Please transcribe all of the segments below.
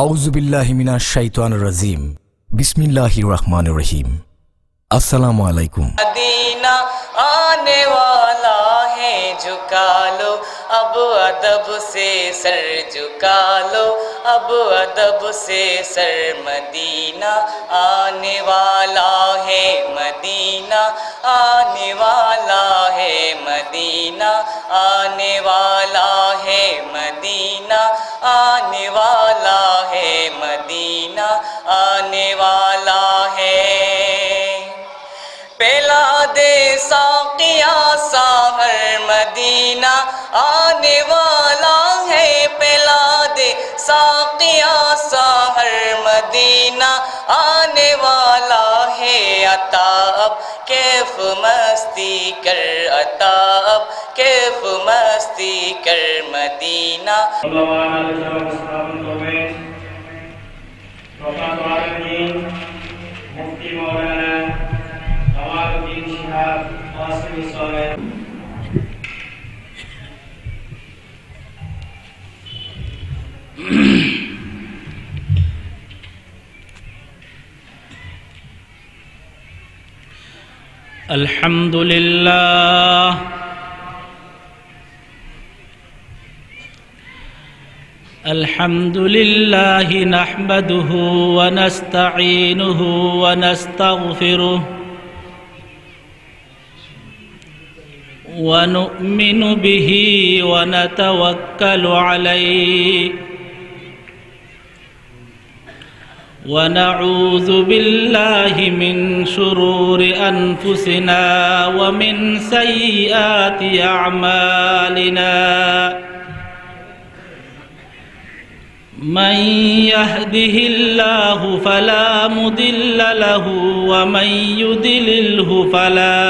আউযু বিল্লাহি মিনাশ শাইতানির রাজিম। বিসমিল্লাহির রহমানির রহিম। अस्सलामु अलैकुम। मदीना आने वाला है, झुका लो अब अदब से सर, झुका लो अब अदब से सर। मदीना आने वाला है, मदीना आने वाला है, मदीना आने वाला है, मदीना आने वाला है, मदीना आने वाला है। पिला दे साकिया साहर, मदीना आने वाला है, पिला दे साकिया साहर, मदीना आने वाला है। अता अब कैफ मस्ती कर, अता अब कैफ मस्ती कर, मदीना। الحمد لله الحمد لله نحمده ونستعينه ونستغفره ونؤمن به ونتوكل عليه ونعوذ بالله من شرور أنفسنا ومن سيئات أعمالنا. من يهده الله فلا مضل له ومن يضلله فلا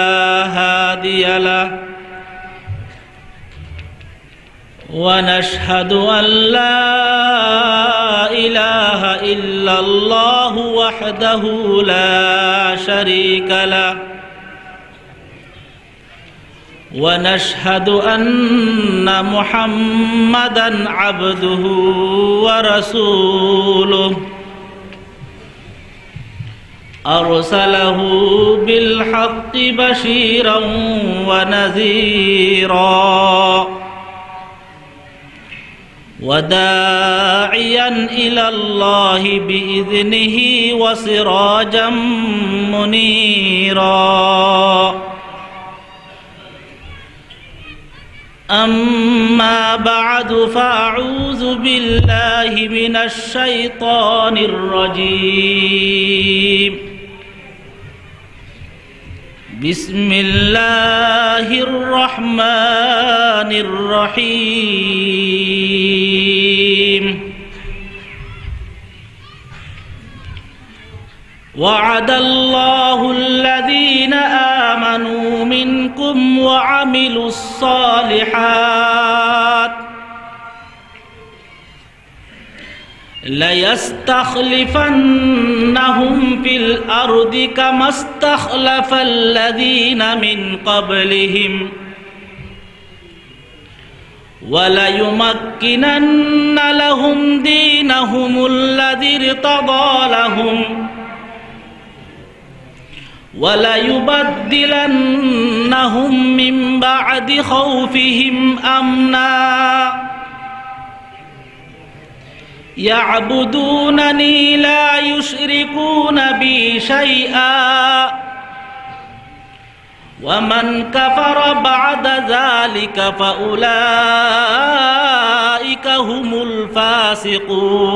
هادي له. ونشهد أن لا إله إلا الله وحده لا شريك له. ونشهد أن محمدًا عبده ورسوله أرسله بالحق بشيرًا ونذيرًا وداعيا إلى الله بإذنه وسراجا منيرا. أما بعد فأعوذ بالله من الشيطان الرجيم. بسم الله الرحمن الرحيم. وعد الله الذين آمنوا منكم وعملوا الصالحات ليستخلفنهم في الأرض كما استخلف الذين من قبلهم وليمكنن لهم دينهم الذي ارتضى لهم وليبدلنهم من بعد خوفهم أمنا يعبدونني لا يشركون بي شيئا ومن كفر بعد ذلك فأولئك هم الفاسقون.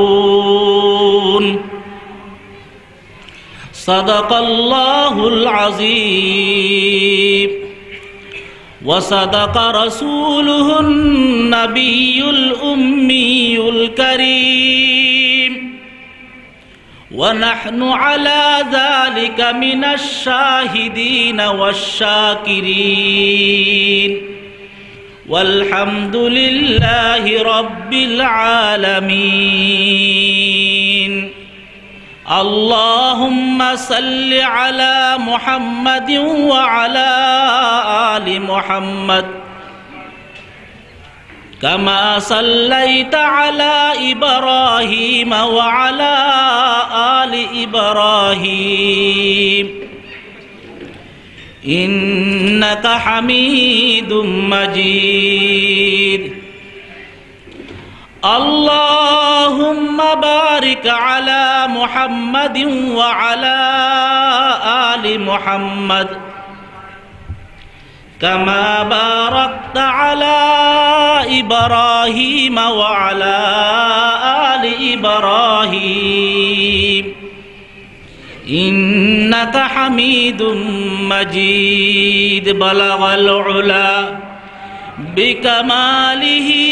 صدق الله العظيم وصدق رسوله النبي الأمي الكريم ونحن على ذلك من الشاهدين والشاكرين والحمد لله رب العالمين. اللهم صل على محمد وعلى آل محمد कमा सल्लैता अला इब्राहीम व अला आलि इब्राहीम इन्नका हमीदुम मजीद। अल्लाहुम्मा बारिक अला मुहम्मदिन व अला आलि मुहम्मद कमा बारकता अला इब्राहीम व अला आलि इब्राहीम इन्नका हमीदुम मजीद। बलगल उला बिकमालिही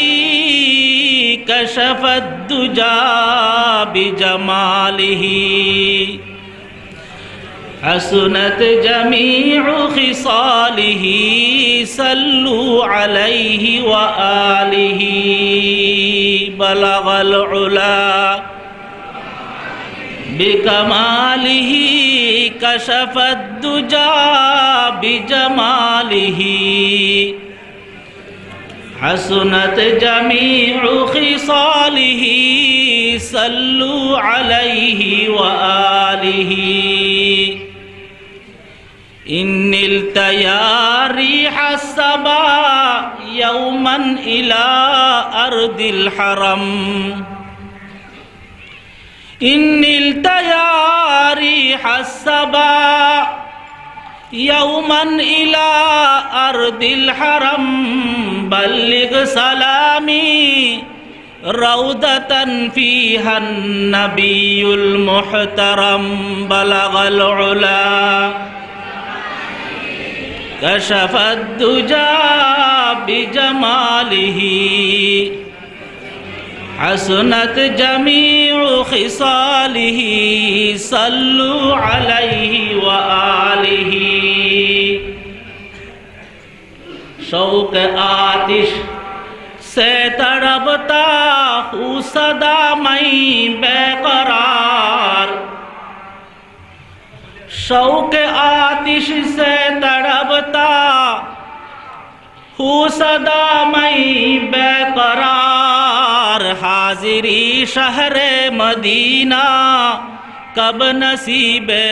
कशफद दुजा बिजमालिही हसनत जमीउ खिसालिही सल्लु अलैहि व आलिही। बलगल उला बिकमालिही कशफद दुजा बिजमालिही हसनत जमीउ खिसालिही सल्लु अलैहि व आलिही। इन्निल तयारीह सबा यौमन इला अर्दिल हरम इन्निल तयारीह सबा यौमन इला अर्दिल हरम बल्लिग सलामी रौदतन फीहन नबियुल मुहतरम। बलगल उला कशफद दुजा बिजमालिही हसनत जमीउ खिसालिही सल्लु अलैहि व आलिही। शौक आतिश से तड़पता हूँ सदा मैं बेकरार शौक आतिश से तड़पता हूँ सदा मैं बेकरार। हाजिरी शहरे मदीना कब नसीबे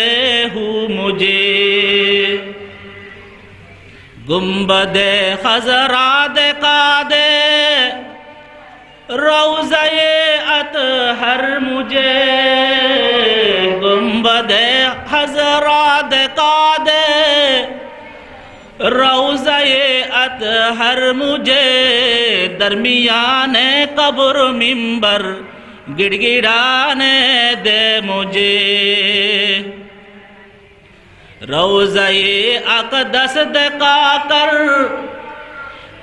हूँ मुझे गुम्बदे खजरा देखा दे रौज़े अतहर मुझे गुम्बदे खजरा देखा दे रौज़े अतहर मुझे दरमियाने कब्र मिंबर गिड़गिड़ाने दे मुझे रौज़े अक़दस दिखा कर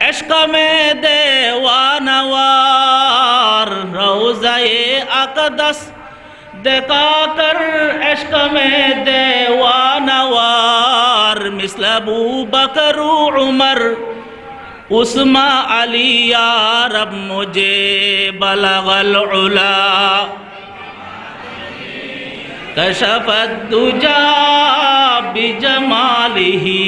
इश्क़ में देवानवार रौज़े अक़दस दिखा कर इश्क़ में देवानवार मिस्ल अबू बकर उमर उस्मा अली या रब मुझे बलगल उला कशफद दुजा बिजमालिही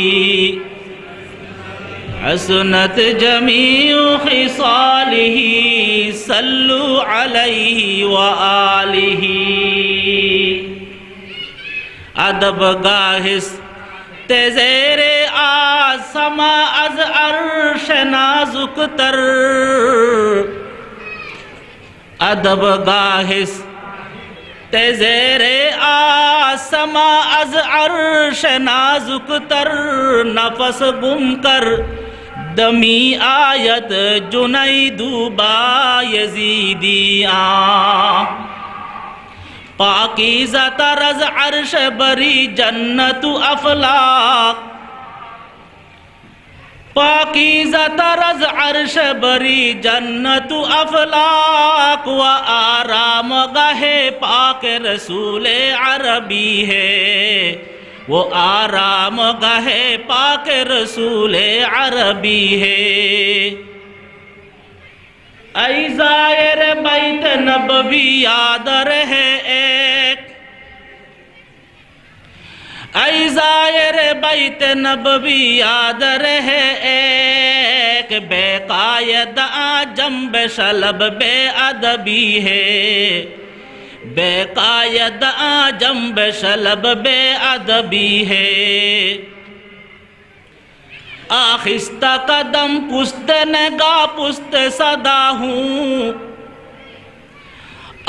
हसनत जमीउ खिसालिही सल्लु अलैहि व आलिही। अदब गाहिस तेज़ेरे आसमा अज अर्श नाजुक तर अदब गाहिस तेज़ेरे आसमा अज अर्श नाजुक तर नफस गुम कर दमी आयत जुनैदू बायज़ीदिया पाकीज़ा तरज़ अर्श बरी जन्नतु अफलाक पाकीज़ा तरज़ अर्श बरी जन्नतु अफलाक व आराम गाहे पाक रसूल अरबी है वो आराम गाहे पाक रसूल अरबी है। ऐ ज़ायर बैत नबवी याद रहे एक ऐ ज़ायर बैत नबवी याद रहे एक बेकायद आजम बेशलब बेअदबी है, बेकायद आजम बेशलब बेअदबी है। आखिस्ता कदम पुस्त नगा पुस्त सदा हूँ,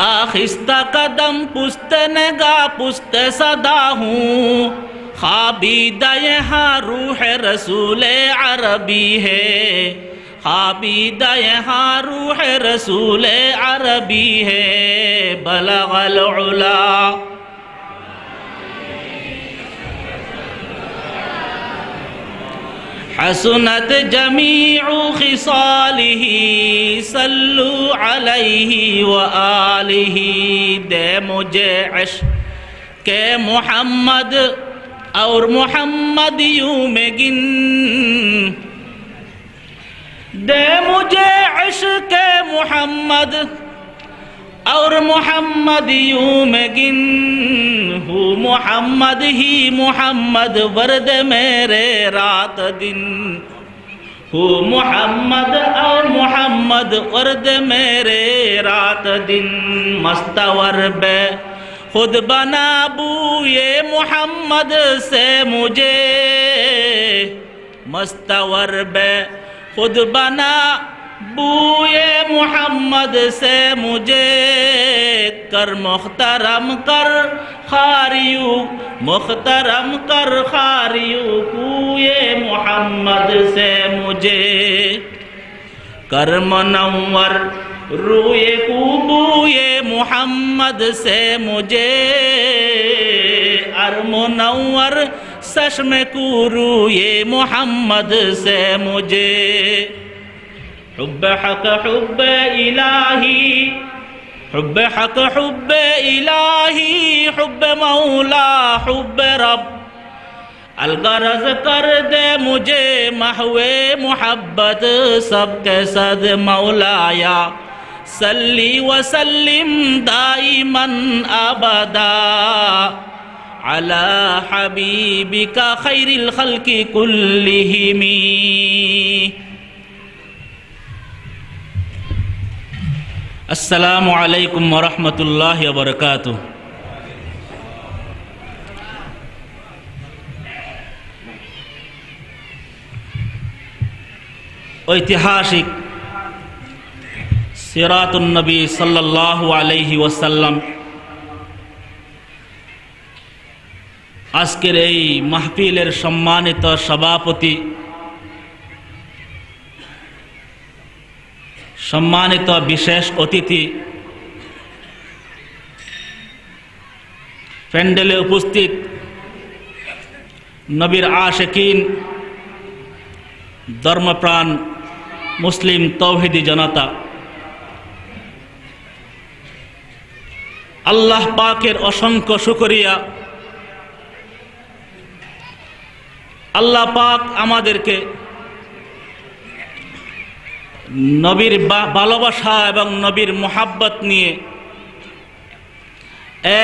आखिस्ता कदम पुस्त नगा पुस्त सदा हूँ। खाबीदा यहाँ रूह रसूल अरबी है, खाबीदा यहाँ रूह रसूल अरबी है। बलगल उला हसनत जमीउ खिसालिही सल्लु अलैहि व आलिही। दे मुझे इश्क़ के मोहम्मद और मोहम्मदियों में गिन, दे मुझे इश्क़ के मोहम्मद और मोहम्मदियों में गिन। हूँ मोहम्मद ही मोहम्मद वर्द मेरे रात दिन, हूँ मोहम्मद और मोहम्मद वर्द मेरे रात दिन। मस्तवर बे खुद बना बूए मोहम्मद से मुझे, मस्तवर बे खुद बना बूए मोहम्मद से मुझे। कर मुख्तरम कर खारियू, मुख्तरम कर खारियू बूए मोहम्मद से मुझे। कर मुनव्वर रूए बूए मोहम्मद से मुझे। अर मुनव्वर चश्म को रूए मोहम्मद से मुझे। हुब्ब हक हुब्ब इलाही, हुब्ब हक हुब्ब इलाही, हुब्ब मौला हुब्ब रब। अलगरज कर दे मुझे महवे मोहब्बत सबके सद मौलाया। सल्ली वसल्लिम दाइमन अबदा अला हबीबिका खैरिल खल्की कुल्लिहिमी। अस्सलामु अलैकुम वरहमतुल्लाहि वबरकातुहू। ऐतिहासिक सिरातुन नबी सल्लल्लाहु अलैहि वसल्लम आजकेर এই মাহফিলের সম্মানিত সভাপতি, সম্মানিত বিশেষ অতিথি, প্যান্ডেলে উপস্থিত নবীর আশিকিন, ধর্মপ্রাণ মুসলিম তৌহিদি জনতা, আল্লাহ পাকের অসংখ্য শুকরিয়া। আল্লাহ পাক আমাদেরকে নবীর ভালোবাসা এবং নবীর মোহাব্বত নিয়ে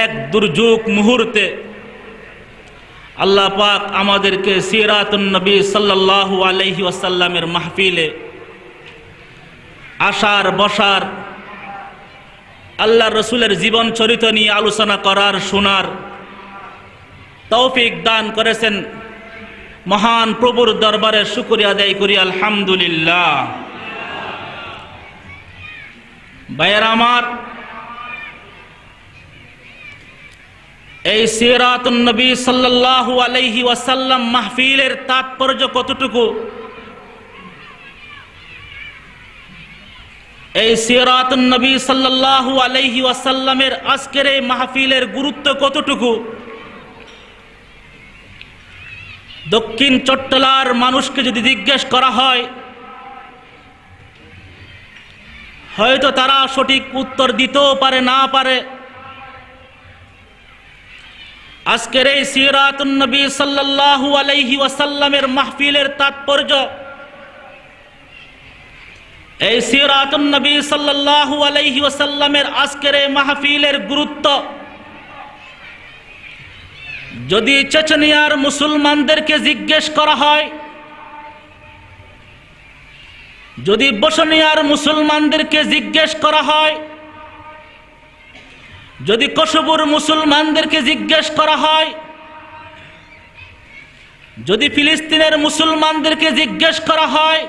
এক দুর্যোগ মুহূর্তে আল্লাহ পাক আমাদেরকে সিরাতুন নবী সাল্লাল্লাহু আলাইহি ওয়াসাল্লামের মাহফিলে আসার বসার, আল্লাহ রসুলের জীবন চরিত্র নিয়ে আলোচনা করার, শোনার তৌফিক দান করেছেন। মহান প্রভুর দরবারে শুকরিয়া আদায় করি আলহামদুলিল্লাহ। ভাইয়েরা আমার, এই সিরাতুন নবী সাল্লাল্লাহু আলাইহি ওয়াসাল্লাম মাহফিলের তাৎপর্য কতটুকু, এই সিরাতুন নবী সাল্লাল্লাহু আলাইহি ওয়াসাল্লামের আজকের এই মাহফিলের গুরুত্ব কতটুকু, দক্ষিণ চট্টলার মানুষকে যদি জিজ্ঞেস করা হয় হয়তো তারা সঠিক উত্তর দিতেও পারে, না পারে। আজকের এই সিরাতুন নবী সাল্লাল্লাহু আলাইহি ওয়াসাল্লামের মাহফিলের তাৎপর্য, এই সিরাতুন নবী সাল্লাল্লাহু আলাইহি ওয়াসাল্লামের আজকের এই মাহফিলের গুরুত্ব যদি চেচনিয়ার মুসলমানদেরকে জিজ্ঞেস করা হয় যদি বসনিয়ার মুসলমানদেরকে জিজ্ঞেস করা হয়, যদি কসবুর মুসলমানদেরকে জিজ্ঞেস করা হয়, যদি ফিলিস্তিনের মুসলমানদেরকে জিজ্ঞেস করা হয়,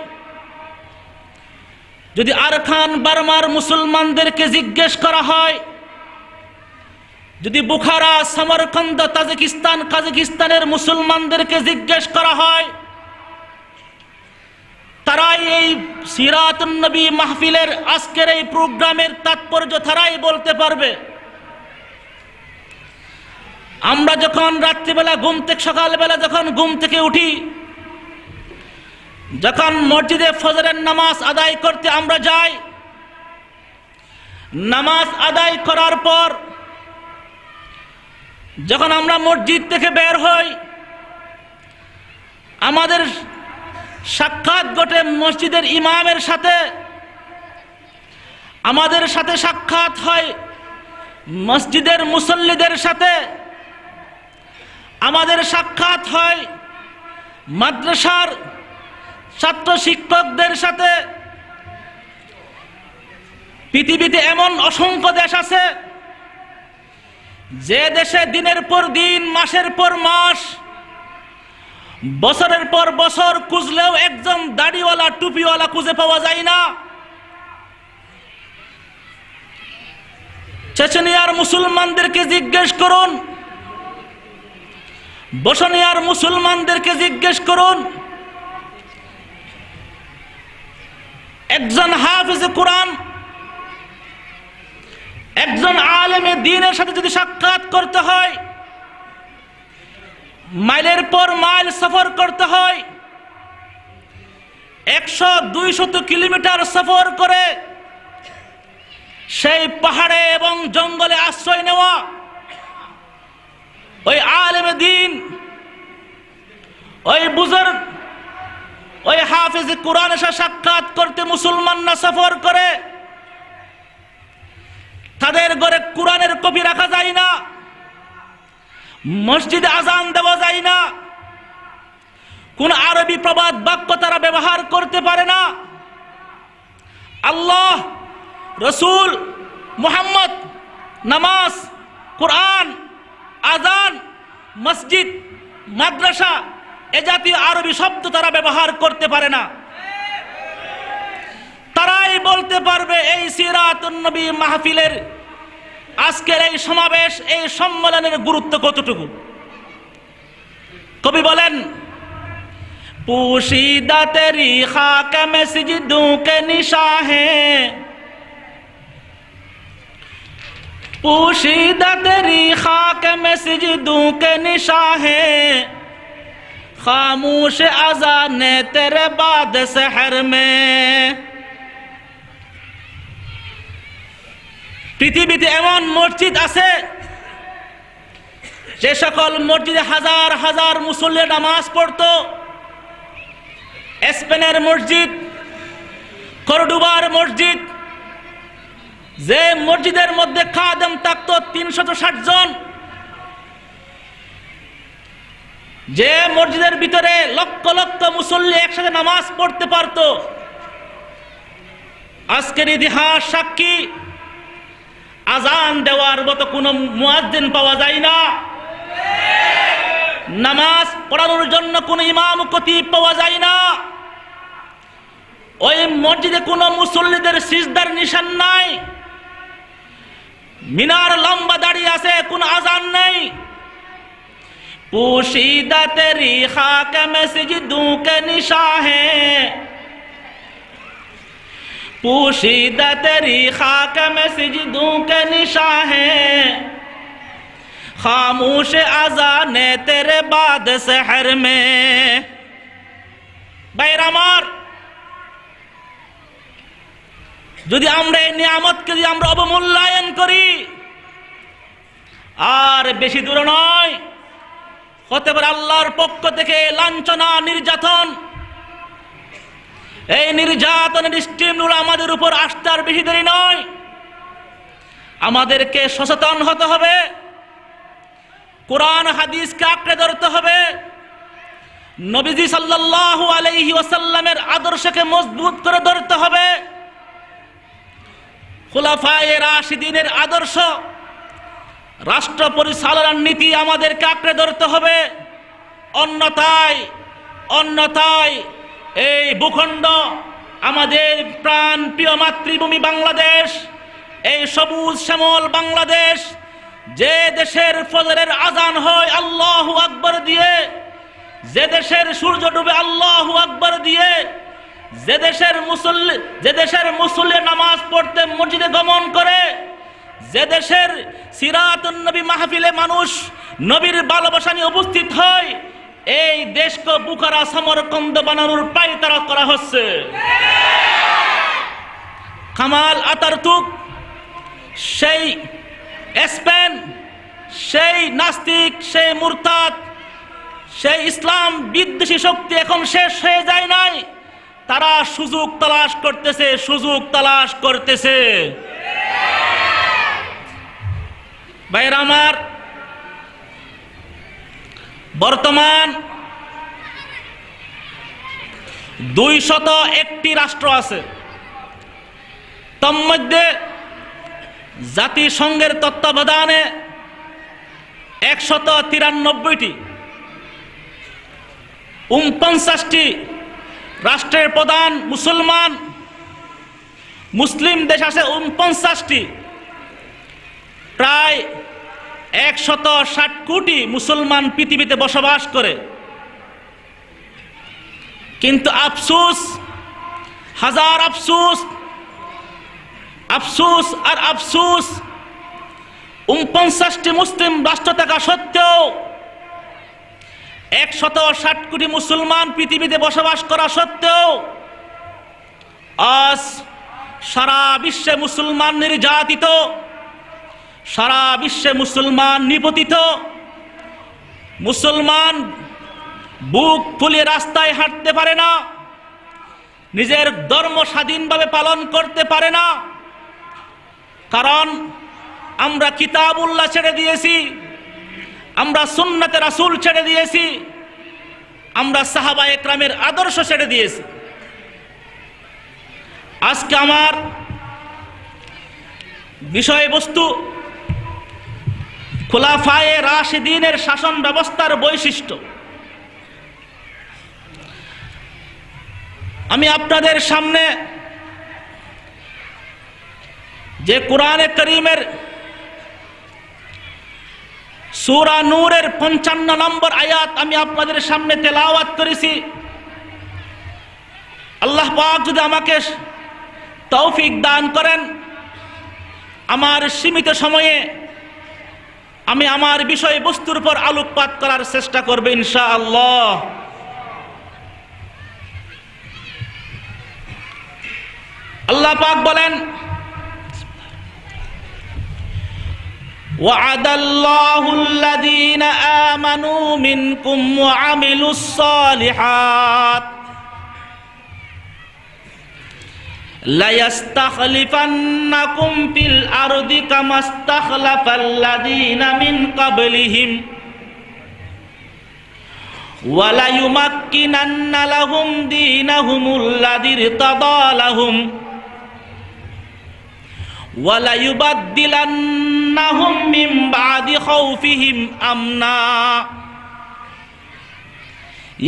যদি আরখান বার্মার মুসলমানদেরকে জিজ্ঞেস করা হয়, যদি বুখারা, সমরকন্দ, তাজিকিস্তান, কাজাকিস্তানের মুসলমানদেরকে জিজ্ঞেস করা হয়, তারাই এই সিরাতুন নবী মাহফিলের আজকের এই প্রোগ্রামের তাৎপর্য তারাই বলতে পারবে। আমরা যখন রাত্রিবেলা সকালবেলা যখন ঘুম থেকে উঠি, যখন মসজিদে ফজরের নামাজ আদায় করতে আমরা যাই, নামাজ আদায় করার পর যখন আমরা মসজিদ থেকে বের হই, আমাদের সাক্ষাৎ ঘটে মসজিদের ইমামের সাথে, আমাদের সাথে সাক্ষাৎ হয় মসজিদের মুসল্লিদের সাথে, আমাদের সাক্ষাৎ হয় মাদ্রাসার ছাত্র শিক্ষকদের সাথে। পৃথিবীতে এমন অসংখ্য দেশ আছে যে দেশে দিনের পর দিন, মাসের পর মাস, বছরের পর বছর খুঁজলেও একজন দাড়িওয়ালা টুপিওয়ালা খুঁজে পাওয়া যায় না। চেচনিয়ার মুসলমানদেরকে জিজ্ঞেস করুন, বসনিয়ার মুসলমানদেরকে জিজ্ঞেস করুন, একজন হাফিজে কোরআন, একজন আলেমে দ্বীনের সাথে যদি সাক্ষাৎ করতে হয়, মাইলের পর মাইল সফর করতে হয়, 100-200 কিলোমিটার সফর করে সেই পাহাড়ে এবং জঙ্গলে আশ্রয় নেওয়া, ওই আলেমে দ্বীন, ওই বুজুর্গ, ওই হাফিজে কোরআনের সাথে সাক্ষাৎ করতে মুসলমানরা সফর করে। তাদের ঘরে কোরআনের কপি রাখা যায় না, মসজিদে আজান দেওয়া যায় না, কোন আরবি প্রবাদ বাক্য তারা ব্যবহার করতে পারে না। আল্লাহ, রসুল, মুহাম্মদ, নামাজ, কোরআন, আজান, মসজিদ, মাদ্রাসা এ জাতীয় আরবি শব্দ তারা ব্যবহার করতে পারে না। তারাই বলতে পারবে এই সিরাতুন নবী মাহফিলের আজকের এই সমাবেশ, এই সম্মেলনের গুরুত্ব কতটুকু। কবি বলেন, পুশিদা তেরি খাক মে সিজদু কে নিশা হে, পুশিদা তেরি খাক মে সিজদু কে নিশা হে, খামোশ আজানে তেরে বাদ সেহর মে। পৃথিবীতে এমন মসজিদ আছে যে সকল মসজিদে হাজার হাজার মুসল্লি নামাজ পড়তো। স্পেনের মসজিদ, কর্ডোবার মসজিদ, যে মসজিদের মধ্যে খাদেম থাকতো 360 জন, যে মসজিদের ভিতরে লক্ষ লক্ষ মুসল্লি একসাথে নামাজ পড়তে পারত। আজকের ইতিহাস সাক্ষী, আজান দেওয়ার মতো কোনো মুয়াজ্জিন পাওয়া যায় না, নামাজ পড়ানোর জন্য কোনো ইমাম খতিব পাওয়া যায় না, ওই মসজিদে কোনো মুসল্লিদের সিজদার নিশান নাই, মিনার লম্বা দাঁড়িয়ে আছে, কোনো আজান নেই। পুশিদা তেরি খাক মে সিজদু কে নিশা হে, পুশিদা তেরি খাক মে সিজদু কে নিশা হে, খামোশ আজানে তেরে বাদ সেহর মে। ভাইরা আমার, যদি আমরা এই নিয়ামতকে যদি আমরা অবমূল্যায়ন করি, আর বেশি দূর নয়, হতে পারে আল্লাহর পক্ষ থেকে লাঞ্ছনা, নির্যাতন, এই নির্যাতনের স্টিমগুলো আমাদের উপর আসতে আর বেশি দেরি নয়। আমাদেরকে সচেতন হতে হবে, কোরআন হাদিসকে আঁকড়ে ধরতে হবে, নবীজি সাল্লাল্লাহু আলাইহি ওয়াসাল্লামের আদর্শকে মজবুত করে ধরতে হবে। খুলাফায়ে রাশিদিনের আদর্শ, রাষ্ট্র পরিচালনার নীতি আমাদেরকে আঁকড়ে ধরতে হবে। অন্যথায় এই ভূখণ্ড, আমাদের প্রাণ প্রিয় মাতৃভূমি বাংলাদেশ, এই সবুজ শ্যামল বাংলাদেশ, যে দেশের ফজরের আজান হয় আল্লাহু আকবার দিয়ে, যে দেশের সূর্য ডুবে আল্লাহু আকবার দিয়ে, যে দেশের মুসল্লি নামাজ পড়তে মসজিদে গমন করে, যে দেশের সিরাতুন নবী মাহফিলে মানুষ নবীর ভালোবাসা নিয়ে উপস্থিত হয়, এই দেশকে বুখারা সমরকন্দ বানানোর পায়তারা করা হচ্ছে। কামাল আতাতুর্ক, সেই স্পেন, সেই নাস্তিক, সেই মুরতাদ, সেই ইসলাম বিদ্বেষী শক্তি এখন শেষ হয়ে যায় নাই, তারা সুযোগ তালাশ করতেছে। ভাইরা আমার, বর্তমান 201টি রাষ্ট্র আছে, তন্মধ্যে জাতিসংঘের তত্ত্বাবধানে 193টি, 49টি রাষ্ট্রের প্রধান মুসলিম দেশ আছে 49টি, প্রায় 160 কোটি মুসলমান পৃথিবীতে বসবাস করে। কিন্তু আফসোস, হাজার আফসোস, আফসোস আর আফসোস, 49টি মুসলিম রাষ্ট্র থাকা সত্ত্বেও 160 কোটি মুসলমান পৃথিবীতে বসবাস করা সত্ত্বেও আজ সারা বিশ্বে মুসলমান নির্যাতিত, সারা বিশ্বে মুসলমান নিপতিত, মুসলমান বুক ফুলিয়ে রাস্তায় হাঁটতে পারে না, নিজের ধর্ম স্বাধীনভাবে পালন করতে পারে না। কারণ আমরা কিতাবুল্লাহ ছেড়ে দিয়েছি, আমরা সুন্নাতে রাসূল ছেড়ে দিয়েছি, আমরা সাহাবায়ে কেরামের আদর্শ ছেড়ে দিয়েছি। আজকে আমার বিষয়বস্তু খুলাফায়ে রাশিদিনের শাসন ব্যবস্থার বৈশিষ্ট্য। আমি আপনাদের সামনে যে কোরআনে কারীমের সূরা নূরের 55 নম্বর আয়াত আমি আপনাদের সামনে তেলাওয়াত করেছি, আল্লাহ পাক যদি আমাকে তৌফিক দান করেন, আমার সীমিত সময়ে আমি আমার বিষয়বস্তুর উপর আলোকপাত করার চেষ্টা করব ইনশাআল্লাহ। আল্লাহ পাক বলেন, وعد الله الذين آمنوا منكم وعملوا الصالحات ليستخلفنكم في الأرض كما استخلف الذين من قبلهم وليمكنن لهم دينهم الذي ارتضى لهم وَلَيُبَدِّلَنَّهُمْ مِنْ بَعْدِ خَوْفِهِمْ أَمْنًا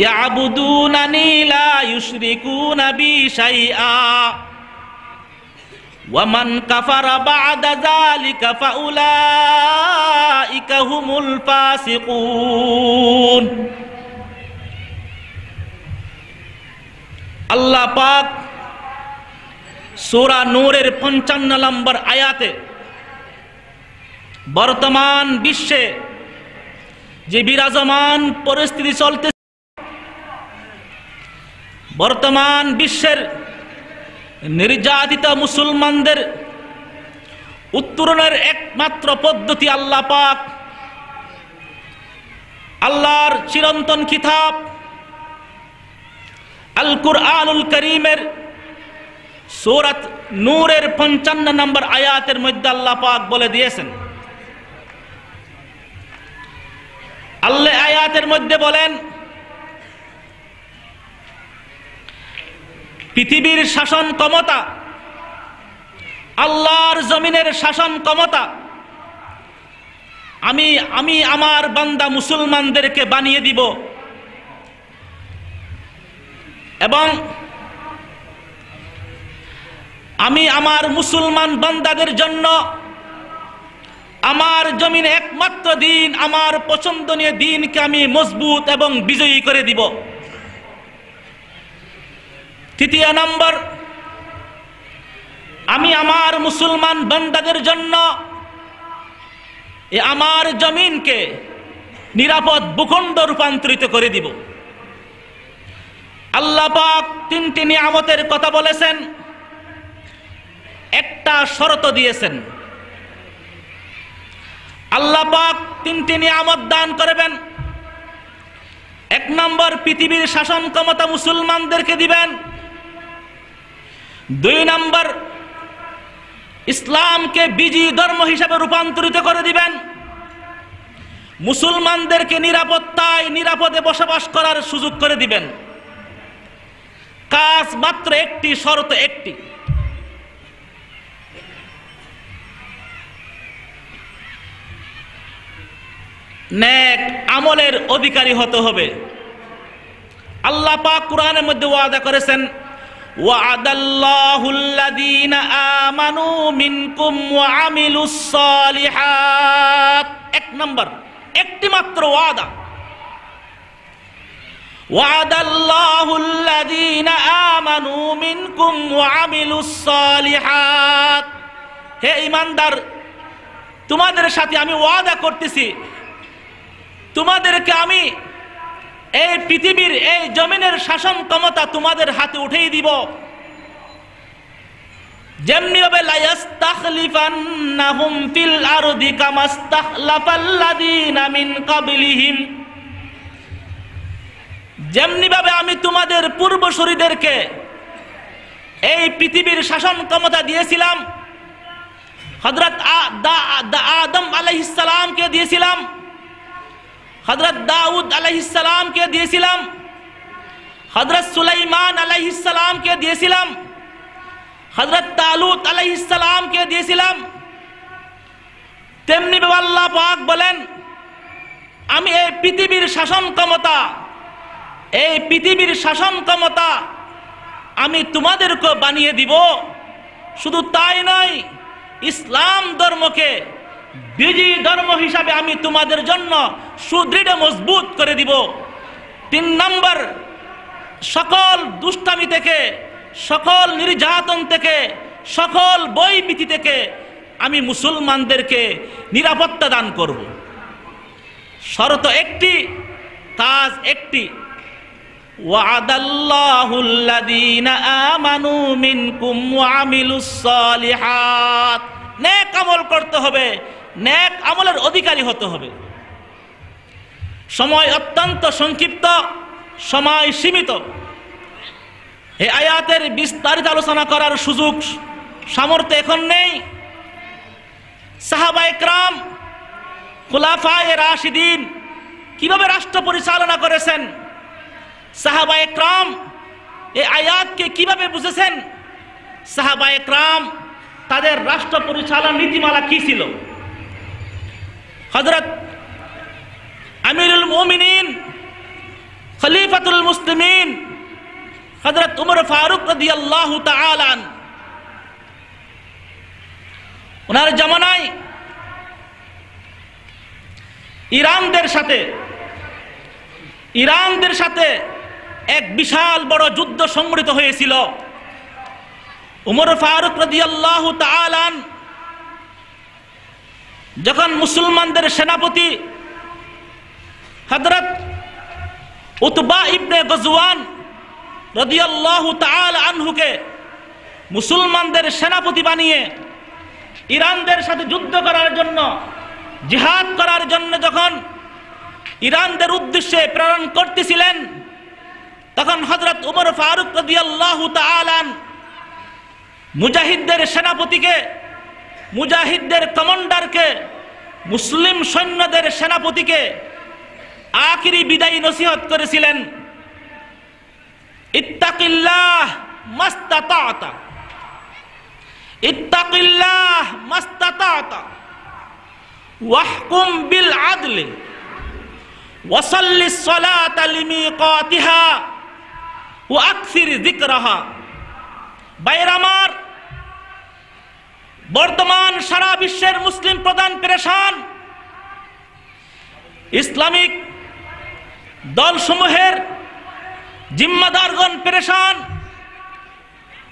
يَعْبُدُونَنِي لَا يُشْرِكُونَ بِي شَيْئًا وَمَنْ كَفَرَ بَعْدَ ذَلِكَ فَأُولَئِكَ هُمُ الْفَاسِقُونَ। আল্লাহ পাক সূরা নূরের 55 নম্বর আয়াতে বর্তমান বিশ্বে যে বিরাজমান পরিস্থিতি চলতেছে, বর্তমান বিশ্বের নির্যাতিত মুসলমানদের উত্তরণের একমাত্র পদ্ধতি আল্লাহ পাক আল্লাহর চিরন্তন কিতাব আল কুরআনুল কারীমের সূরা নূরের 55 নম্বর আয়াতের মধ্যে আল্লাহ পাক বলে দিয়েছেন। আল্লাহ আয়াতের মধ্যে বলেন, পৃথিবীর শাসন ক্ষমতা, আল্লাহর জমিনের শাসন ক্ষমতা আমি আমার বান্দা মুসলমানদেরকে বানিয়ে দিব এবং আমি আমার মুসলমান বান্দাদের জন্য আমার জমিনে একমাত্র দিন, আমার পছন্দনীয় দিনকে আমি মজবুত এবং বিজয়ী করে দিব। তৃতীয় নম্বর, আমি আমার মুসলমান বান্দাদের জন্য আমার জমিনকে নিরাপদ ভূখণ্ড রূপান্তরিত করে দিব। আল্লাহ পাক তিনটি নিয়ামতের কথা বলেছেন, একটা শর্ত দিয়েছেন। আল্লাহ পাক তিনটি নিয়ামত দান করবেন। এক নম্বর, পৃথিবীর শাসন ক্ষমতা মুসলমানদেরকে দিবেন। দুই নম্বর, ইসলামকে বিজয়ী ধর্ম হিসেবে রূপান্তরিত করে দিবেন। মুসলমানদেরকে নিরাপদে বসবাস করার সুযোগ করে দিবেন। কাজ মাত্র একটি, শর্ত একটি। নেক আমলের অধিকারী হতে হবে। আল্লাহ পাক কোরআনের মধ্যে ওয়াদা করেছেন, ওয়াদাল্লাহুল্লাযীনা আমানু মিনকুম ওয়া আমিলুস সালিহাত। এক নম্বর, একটি মাত্র ওয়াদা। ওয়াদাল্লাহুল্লাযীনা আমানু মিনকুম ওয়া আমিলুস সালিহাত। হে ঈমানদার, তোমাদের সাথে আমি ওয়াদা করতেছি, তোমাদেরকে আমি এই পৃথিবীর এই জমিনের শাসন ক্ষমতা তোমাদের হাতে উঠিয়ে দিব। যেমনি ভাবে লা ইস্তাখলিফান্নাহুম ফিল আরদি কামা ইস্তাখলাফাল্লাযীনা মিন ক্বাবলিহিম। যেমনি ভাবে আমি তোমাদের পূর্বসূরীদেরকে এই পৃথিবীর শাসন ক্ষমতা দিয়েছিলাম, হযরত আদম আলাইহিস সালামকে দিয়েছিলাম, হযরত দাউদ আলাইহিস সালামকে দিয়েছিলাম, হযরত সুলাইমান আলাইহিস সালামকে দিয়েছিলাম, হযরত তালুত আলাইহিস সালামকে দিয়েছিলাম। তেমনি ভাবে আল্লাহ পাক বলেন, আমি এই পৃথিবীর শাসন ক্ষমতা আমি তোমাদেরকে বানিয়ে দিব। শুধু তাই নয়, ইসলাম ধর্মকে বিজয়ী ধর্ম হিসাবে আমি তোমাদের জন্য সুদৃঢ় মজবুত করে দিব। তিন নম্বর, সকল দুষ্টামি থেকে, সকল নির্যাতন থেকে, সকল বৈভীতি থেকে আমি মুসলমানদেরকে নিরাপত্তা দান করব। শর্ত একটি, কাজ একটি। ওয়াদাল্লাহুল্লাযীনা আমানু মিনকুম ওয়া আমিলুস সালিহাত। নেক আমল করতে হবে, নেক আমলের অধিকারী হতে হবে। সময় অত্যন্ত সংক্ষিপ্ত, সময় সীমিত। এই আয়াতের বিস্তারিত আলোচনা করার সুযোগ সামর্থ্য এখন নেই। সাহাবায়ে কেরাম, খুলাফায়ে রাশিদিন কিভাবে রাষ্ট্র পরিচালনা করেছেন, সাহাবায়ে কেরাম এই আয়াতকে কিভাবে বুঝেছেন, সাহাবায়ে কেরাম তাদের রাষ্ট্র পরিচালনা নীতিমালা কি ছিল। হযরত আমিরুল মুমিনিন, খলিফাতুল মুসলিমিন হযরত উমর ফারুক রাদিয়াল্লাহু তাআলা আনহু, ওনার জামানায় ইরানদের সাথে এক বিশাল বড় যুদ্ধ সংঘটিত হয়েছিল। উমর ফারুক রাদিয়াল্লাহু তাআলা আনহু যখন মুসলমানদের সেনাপতি হযরত উতবা ইবনে গজওয়ান রাদিয়াল্লাহু তাআলা আনহুকে মুসলমানদের সেনাপতি বানিয়ে ইরানদের সাথে যুদ্ধ করার জন্য, জিহাদ করার জন্য যখন ইরানদের উদ্দেশ্যে প্রেরণ করতেছিলেন, তখন হযরত উমর ফারুক রাদিয়াল্লাহু তাআলা আনহু মুজাহিদদের সেনাপতিকে, মুজাহিদদের কমান্ডারকে, মুসলিম সৈন্যদের সেনাপতিকে আখিরি বিদায়ী নসিহত করেছিলেন, ইত্তাকিল্লাহ মাস্তাতাতা, ইত্তাকিল্লাহ মাস্তাতাতা, ওয়াহকুম বিল আদলি, ওয়াসাল্লিস সালাতা লিমিকাতিহা ওয়া আকসির যিকরাহা। ভাইয়েরা আমার, বর্তমান সারা বিশ্বের মুসলিম প্রধান পেরেশান, ইসলামিক দলসমূহের জিম্মাদারগণ পেরেশান,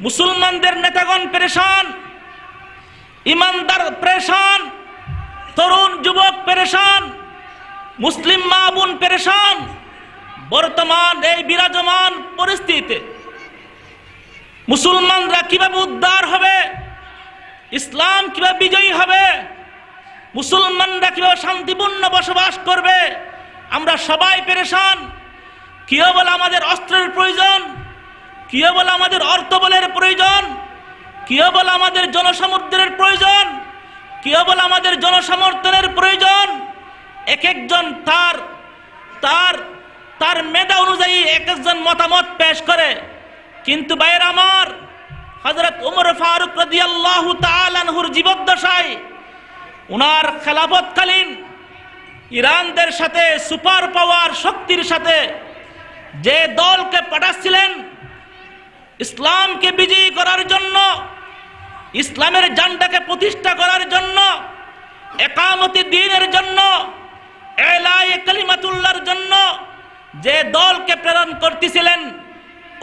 মুসলমানদের নেতাগণ পেরেশান, ইমানদার পেরেশান, তরুণ যুবক পেরেশান, মুসলিম মা বোন পেরেশান। বর্তমান এই বিরাজমান পরিস্থিতিতে মুসলমানরা কিভাবে উদ্ধার হবে, ইসলাম কিভাবে বিজয়ী হবে, মুসলমানরা কিভাবে শান্তিপূর্ণ বসবাস করবে, আমরা সবাই পেরেশান। কেউ বলে আমাদের অস্ত্রের প্রয়োজন, কেউ বলে আমাদের অর্থবলের প্রয়োজন, কেউ বলে আমাদের জনসমুদ্রের প্রয়োজন, কেউ বলে আমাদের জনসমর্থনের প্রয়োজন। এক একজন তার তার তার মেধা অনুযায়ী এক একজন মতামত পেশ করে। কিন্তু ভাইয়েরা আমার, হযরত ওমর ফারুক রাদিয়াল্লাহু তাআলা আনহুর জীবদ্দশায় উনার খেলাফতকালীন ইরানদের সাথে সুপার পাওয়ার শক্তির সাথে যে দলকে পাঠাচ্ছিলেন ইসলামকে বিজয়ী করার জন্য, ইসলামের ঝান্ডাকে প্রতিষ্ঠা করার জন্য, একামতি দ্বীনের জন্য, এলায়ে কালিমাতুল্লাহর জন্য যে দলকে প্রেরণ করতেছিলেন,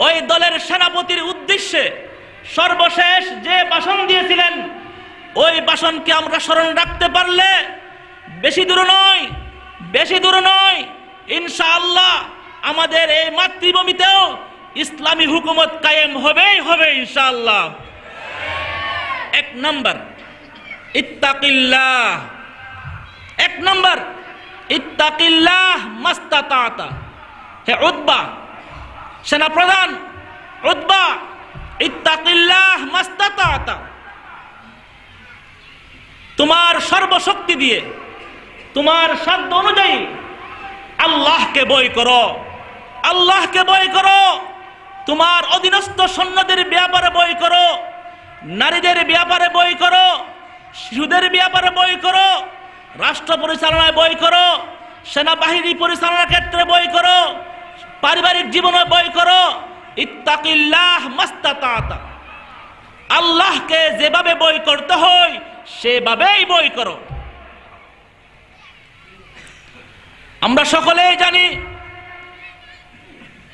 ওই দলের সেনাপতির উদ্দেশ্যে সর্বশেষ যে ভাষণ দিয়েছিলেন, ওই ভাষণকে আমরা স্মরণ রাখতে পারলে বেশি দূর নয়, ইনশাআল্লাহ আমাদের এই মাতৃভূমিতেও ইসলামী হুকুমত কায়েম হবেই হবে ইনশাআল্লাহ। এক নম্বর ইত্তাকিল্লাহ, এক নম্বর ইত্তাকিল্লাহ মাস্তাতাতা। হে উতবা, সেনাপ্রধান উতবা, ইত্তাকিল্লাহ মাস্তাতাতা, তোমার সর্বশক্তি দিয়ে, তোমার সাধ্য অনুযায়ী আল্লাহকে ভয় করো, আল্লাহকে ভয় করো। তোমার অধীনস্থ সৈন্যদের ব্যাপারে ভয় করো, নারীদের ব্যাপারে ভয় করো, শিশুদের ব্যাপারে ভয় করো, রাষ্ট্র পরিচালনায় ভয় করো, সেনাবাহিনী পরিচালনার ক্ষেত্রে ভয় করো, পারিবারিক জীবনে ভয় করো। ইত্তাকিল্লাহ মাস্তাতাতা, আল্লাহকে যেভাবে ভয় করতে হয় সেভাবেই ভয় করো। আমরা সকলেই জানি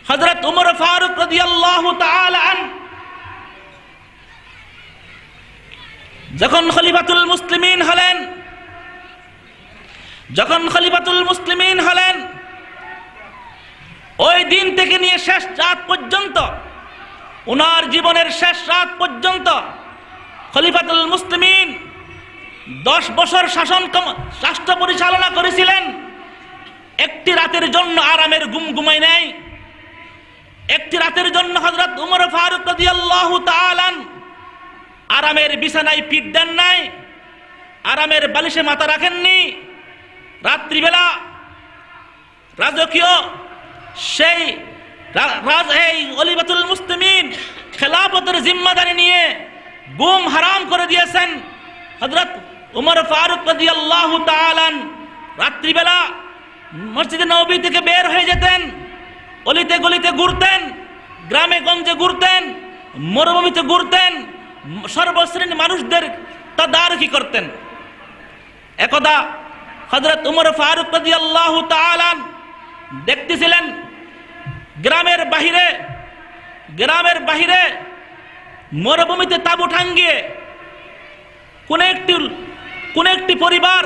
হযরত ওমর ফারুক রাদিয়াল্লাহু তাআলা আনহু যখন খলিফাতুল মুসলিমিন হলেন, ওই দিন থেকে নিয়ে শেষ রাত পর্যন্ত, ওনার জীবনের শেষ রাত পর্যন্ত খলিফাতুল মুসলিমিন 10 বছর রাষ্ট্র পরিচালনা করেছিলেন। একটি রাতের জন্য আরামের ঘুম ঘুমায় নাই, একটি রাতের জন্য হযরত ওমর ফারুক রাদিয়াল্লাহু তাআলা আরামের বিছানায় পিঠ দেন নাই, আরামের বালিশে মাথা রাখেননি। রাত্রিবেলা রাজকীয় সেই খলিফাতুল মুসলিমিন খেলাফতের জিম্মাদারি নিয়ে ঘুম হারাম করে দিয়েছেন। হযরত ওমর ফারুক রাদিয়াল্লাহু তাআলা রাত্রিবেলা মসজিদে নববী থেকে বের হয়ে যেতেন, অলিতে গলিতে ঘুরতেন, গ্রামে গঞ্জে ঘুরতেন, মরুভূমিতে ঘুরতেন, সর্বশ্রেণীর মানুষদের তদারকি করতেন। একদা হযরত ওমর ফারুক রাদিয়াল্লাহু তাআলা দেখতেছিলেন গ্রামের বাহিরে মরুভূমিতে তাঁবু টাঙ্গিয়ে কোন একটি পরিবার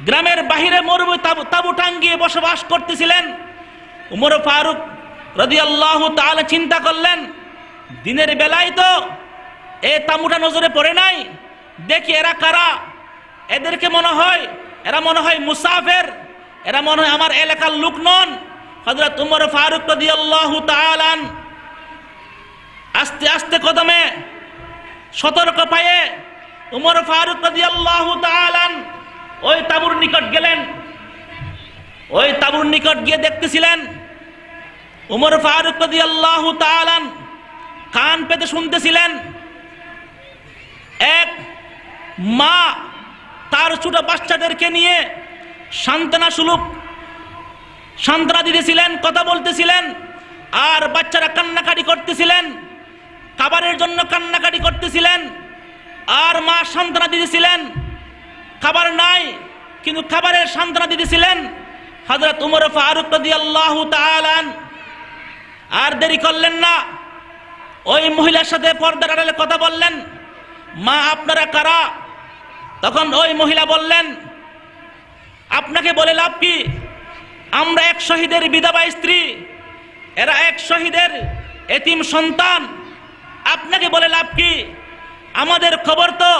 গ্রামের বাহিরে মরুভূমি তাঁবু টাঙ্গিয়ে বসবাস করতেছিলেন। ওমর ফারুক রাদিয়াল্লাহু তাআলা চিন্তা করলেন, দিনের বেলায় তো এই তাঁবুটা নজরে পড়ে নাই, দেখি এরা কারা, এদেরকে এরা মনে হয় মুসাফির, এরা মনে হয় আমার এলাকার লোক নন। হযরত ওমর ফারুক রাদিয়াল্লাহু তাআলা আস্তে আস্তে কদমে সতর্ক পায়ে ওমর ফারুক রাদিয়াল্লাহু তাআলা ওই তাঁবুর নিকট গেলেন। ওই তাঁবুর নিকট গিয়ে দেখতেছিলেন ওমর ফারুক রাদিয়াল্লাহু তাআলা কান পেতে শুনতেছিলেন। এক মা তার ছোট বাচ্চাদেরকে নিয়ে সান্ত্বনা দিতেছিলেন, কথা বলতেছিলেন, আর বাচ্চারা কান্নাকাটি করতেছিলেন, খাবারের জন্য কান্নাকাটি করতেছিলেন, আর মা সান্ত্বনা দিতেছিলেন। খাবার নাই কিন্তু খাবারের সান্ত্বনা দিতেছিলেন। হযরত উমর ফারুক রাদিয়াল্লাহু তাআলা আর দেরি করলেন না, ওই মহিলার সাথে পর্দার আড়ালে কথা বললেন, মা আপনারা কারা? তখন ওই মহিলা বললেন, আপনাকে বলে লাভ কি? আমরা এক শহীদের বিধবা স্ত্রী, এরা এক শহীদের এতিম সন্তান, আপনাকে বলে লাভ কি? আমাদের খবর তো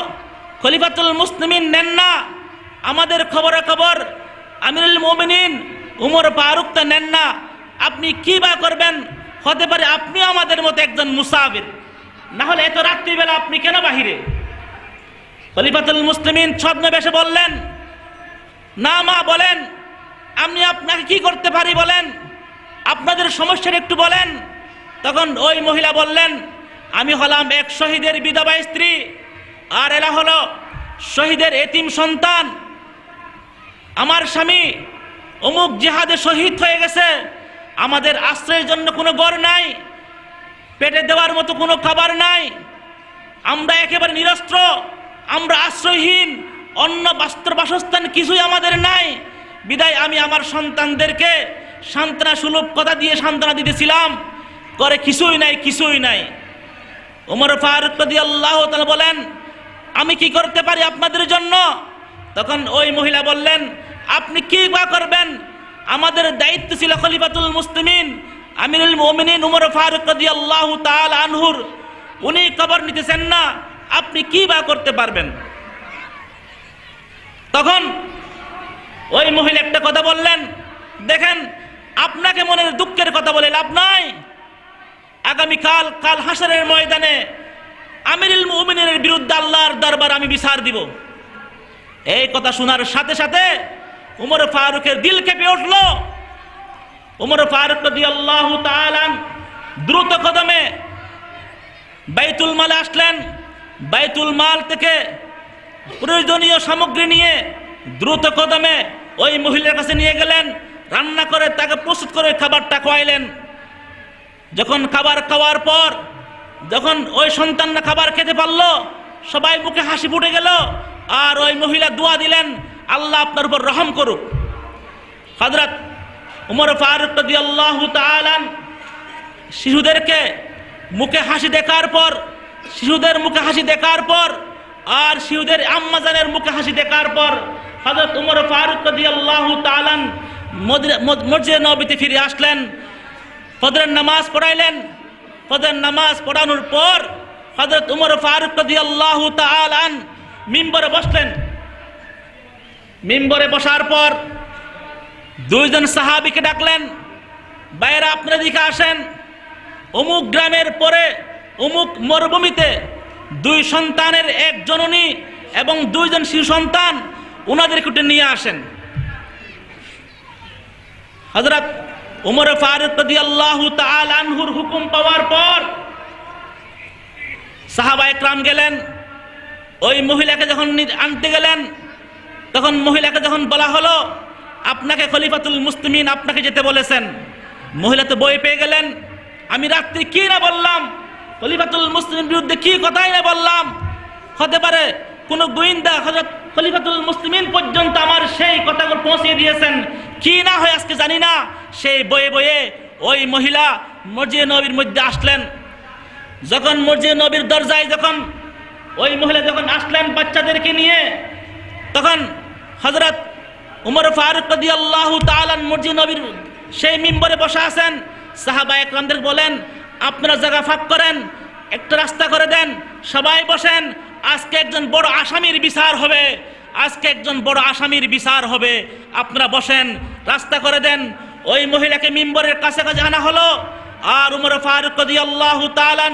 খলিফাতুল মুসলিমিন নেন না, আমাদের খবরে খবর আমিরুল মুমিনিন উমর ফারুক তো নেন না, আপনি কি বা করবেন? হতে পারে আপনি আমাদের মতো একজন মুসাফির, না হলে এত রাত্রিবেলা আপনি কেন বাহিরে? খলিফাতুল মুসলিমিন ছদ্মবেশে বললেন, না মা বলেন, আমি আপনাকে কি করতে পারি বলেন, আপনাদের সমস্যাটা একটু বলেন। তখন ওই মহিলা বললেন, আমি হলাম এক শহীদের বিধবা স্ত্রী, আর এরা হলো শহীদের এতিম সন্তান। আমার স্বামী অমুক জিহাদে শহীদ হয়ে গেছে, আমাদের আশ্রয়ের জন্য কোনো ঘর নাই, পেটে দেওয়ার মতো কোনো খাবার নাই, আমরা একেবারে নিরস্ত্র, আমরা আশ্রয়হীন, অন্য বাসস্থান কিছুই আমাদের নাই। বিদায় আমি আমার সন্তানদেরকে সান্ত্বনা সুলভ কথা দিয়ে সান্ত্বনা দিতেছিলাম, করে কিছুই নাই, কিছুই নাই। উমর ফারুক রাদিয়াল্লাহু তাআলা বলেন, আমি কি করতে পারি আপনাদের জন্য? তখন ওই মহিলা বললেন, আপনি কি বা করবেন? আমাদের দায়িত্ব ছিল খলিফাতুল মুসলিমিন আমিরুল মুমিনিন উমর ফারুক রাদিয়াল্লাহু তাআলা আনহুর, উনি খবর নিতেছেন না, আপনি কি বা করতে পারবেন? তখন ওই মহিলা একটা কথা বললেন, দেখেন আপনাকে মনের দুঃখের কথা বলে লাভ নাই, আগামীকাল হাসরের ময়দানে আমিরুল মুমিনিনের বিরুদ্ধে আল্লাহর দরবার আমি বিচার দিব। এই কথা শোনার সাথে সাথে উমর ফারুকের দিল কেঁপে উঠল। উমর ফারুক রাদিয়াল্লাহু তাআলা দ্রুত কদমে বাইতুল মালে আসলেন, বাইতুল মাল থেকে প্রয়োজনীয় সামগ্রী নিয়ে দ্রুত কদমে ওই মহিলার কাছে নিয়ে গেলেন, রান্না করে তাকে প্রস্তুত করে খাবারটা খাওয়াইলেন। যখন খাবার খাওয়ার পর যখন ওই সন্তানরা খাবার খেতে পারলো, সবাই মুখে হাসি ফুটে গেল, আর ওই মহিলা দোয়া দিলেন, আল্লাহ আপনার উপর রহম করুক। হযরত উমর ফারুক রাদিয়াল্লাহু তাআলা শিশুদেরকে মুখে হাসি দেখার পর, শিশুদের মুখে হাসি দেখার পর, আর শিশুদের আম্মাজানের মুখে হাসি দেখার পর হযরত উমর ফারুক রাদিয়াল্লাহু তাআলা মসজিদে নববীতে ফিরে আসলেন, ফজরের নামাজ পড়াইলেন। ফজরের নামাজ পড়ানোর পর হযরত উমর ফারুক রাদিয়াল্লাহু তাআলা মিম্বরে বসলেন। মিম্বরে বসার পর দুইজন সাহাবীকে ডাকলেন, বাইরে আপনারা দিকে আসেন, অমুক গ্রামের পরে অমুক মরুভূমিতে দুই সন্তানের এক জননী এবং দুইজন শিশু সন্তান, ওনাদেরকে একটু নিয়ে আসেন। হযরত উমর ফারুক রাদিয়াল্লাহু তাআলা আনহুর হুকুম পাওয়ার পর সাহাবায়ে কেরাম গেলেন, ওই মহিলাকে যখন আনতে গেলেন, তখন মহিলাকে যখন বলা হলো, আপনাকে খলিফাতুল মুসলিমিন আপনাকে যেতে বলেছেন, মহিলা তো বই পেয়ে গেলেন, আমি রাত্রি কি না বললাম, খলিফাতুল মুসলিমের বিরুদ্ধে কি কথাই না বললাম, হতে পারে কোন গোয়েন্দা হযরত খলিফাতুল মুসলিমিন পর্যন্ত আমার সেই কথাগুলো পৌঁছে দিয়েছেন, কি না হয় আজকে জানি না। সেই বয়ে বয়ে ওই মহিলা মসজিদে নববীর মধ্যে আসলেন। যখন মসজিদে নববীর দরজায় যখন ওই মহিলা যখন আসলেন বাচ্চাদেরকে নিয়ে, তখন হযরত উমর ফারুক রাদিয়াল্লাহু তাআলা মসজিদে নববীর সেই মিম্বরে বসে আছেন। সাহাবায়ে কেরামদের বলেন, আপনারা জায়গা ফাঁক করেন, একটা রাস্তা করে দেন, সবাই বসেন, আজকে একজন বড় আসামির বিচার হবে, আজকে একজন বড় আসামির বিচার হবে, আপনারা বসেন, রাস্তা করে দেন। ওই মহিলাকে মিম্বরের কাছে আনা হলো, আর উমর ফারুক রাদিয়াল্লাহু তাআলা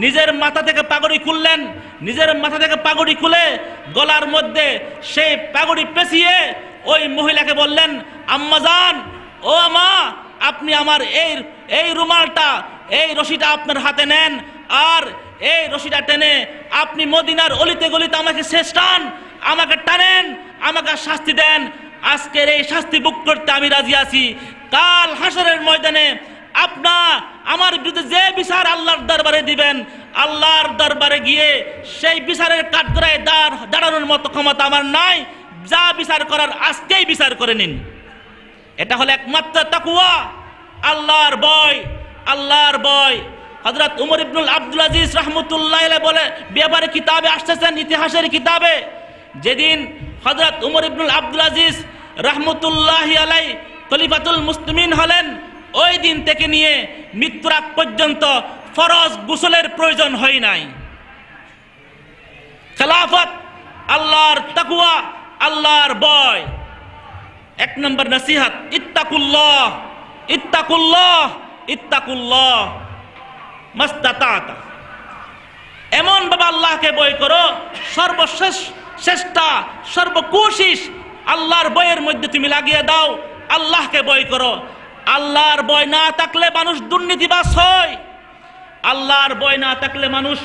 নিজের মাথা থেকে পাগড়ি খুললেন, নিজের মাথা থেকে পাগড়ি খুলে গলার মধ্যে সেই পাগড়ি পেঁচিয়ে ওই মহিলাকে বললেন, আম্মাজান, ও মা, আপনি আমার এই রুমালটা, এই রশিটা আপনার হাতে নেন, আর এই রশিটা টেনে আপনি মদিনার অলিতে গলিতে আমাকে শেষ টান, আমাকে টানেন, আমাকে শাস্তি দেন, আজকের এই শাস্তি বুক করতে আমি রাজি আছি। কাল হাসরের ময়দানে আমার বিরুদ্ধে যে বিচার আল্লাহর দরবারে দিবেন, আল্লাহর দরবারে গিয়ে সেই বিচারের কাঠগড়ায় দাঁড়ানোর মতো ক্ষমতা আমার নাই। যা বিচার করার আজকেই বিচার করে নিন। এটা হলো একমাত্র তাকওয়া, আল্লাহর ভয়, আল্লাহর ভয়। হযরত উমর ইবনুল আব্দুল আজিজ রাহমাতুল্লাহি আলাইহি বলে ব্যাপারে কিতাবে আসতেছেন, ইতিহাসের কিতাবে, যেদিন হযরত উমর ইবনুল আব্দুল আজিজ রাহমাতুল্লাহি আলাইহি খলিফাতুল মুসলিমিন হলেন, ওই দিন থেকে নিয়ে মৃত্যুর আগ পর্যন্ত ফরজ গোসলের প্রয়োজন হয় নাই। খেলাফত, আল্লাহর তাকওয়া, আল্লাহর ভয়। এক নম্বর নসিহত, ইত্তাকুল্লাহ, ইত্তাকুল্লাহ, ইত্তাকুল্লাহ মাস্তাতাতা। এমন ভাবে আল্লাহকে ভয় করো, সর্বশেষ চেষ্টা, সর্বকোশিশ আল্লাহর ভয়ের মধ্যে তুমি লাগিয়ে দাও। আল্লাহকে ভয় করো। আল্লাহর ভয় না থাকলে মানুষ দুর্নীতিবাজ হয়। আল্লাহর ভয় না থাকলে মানুষ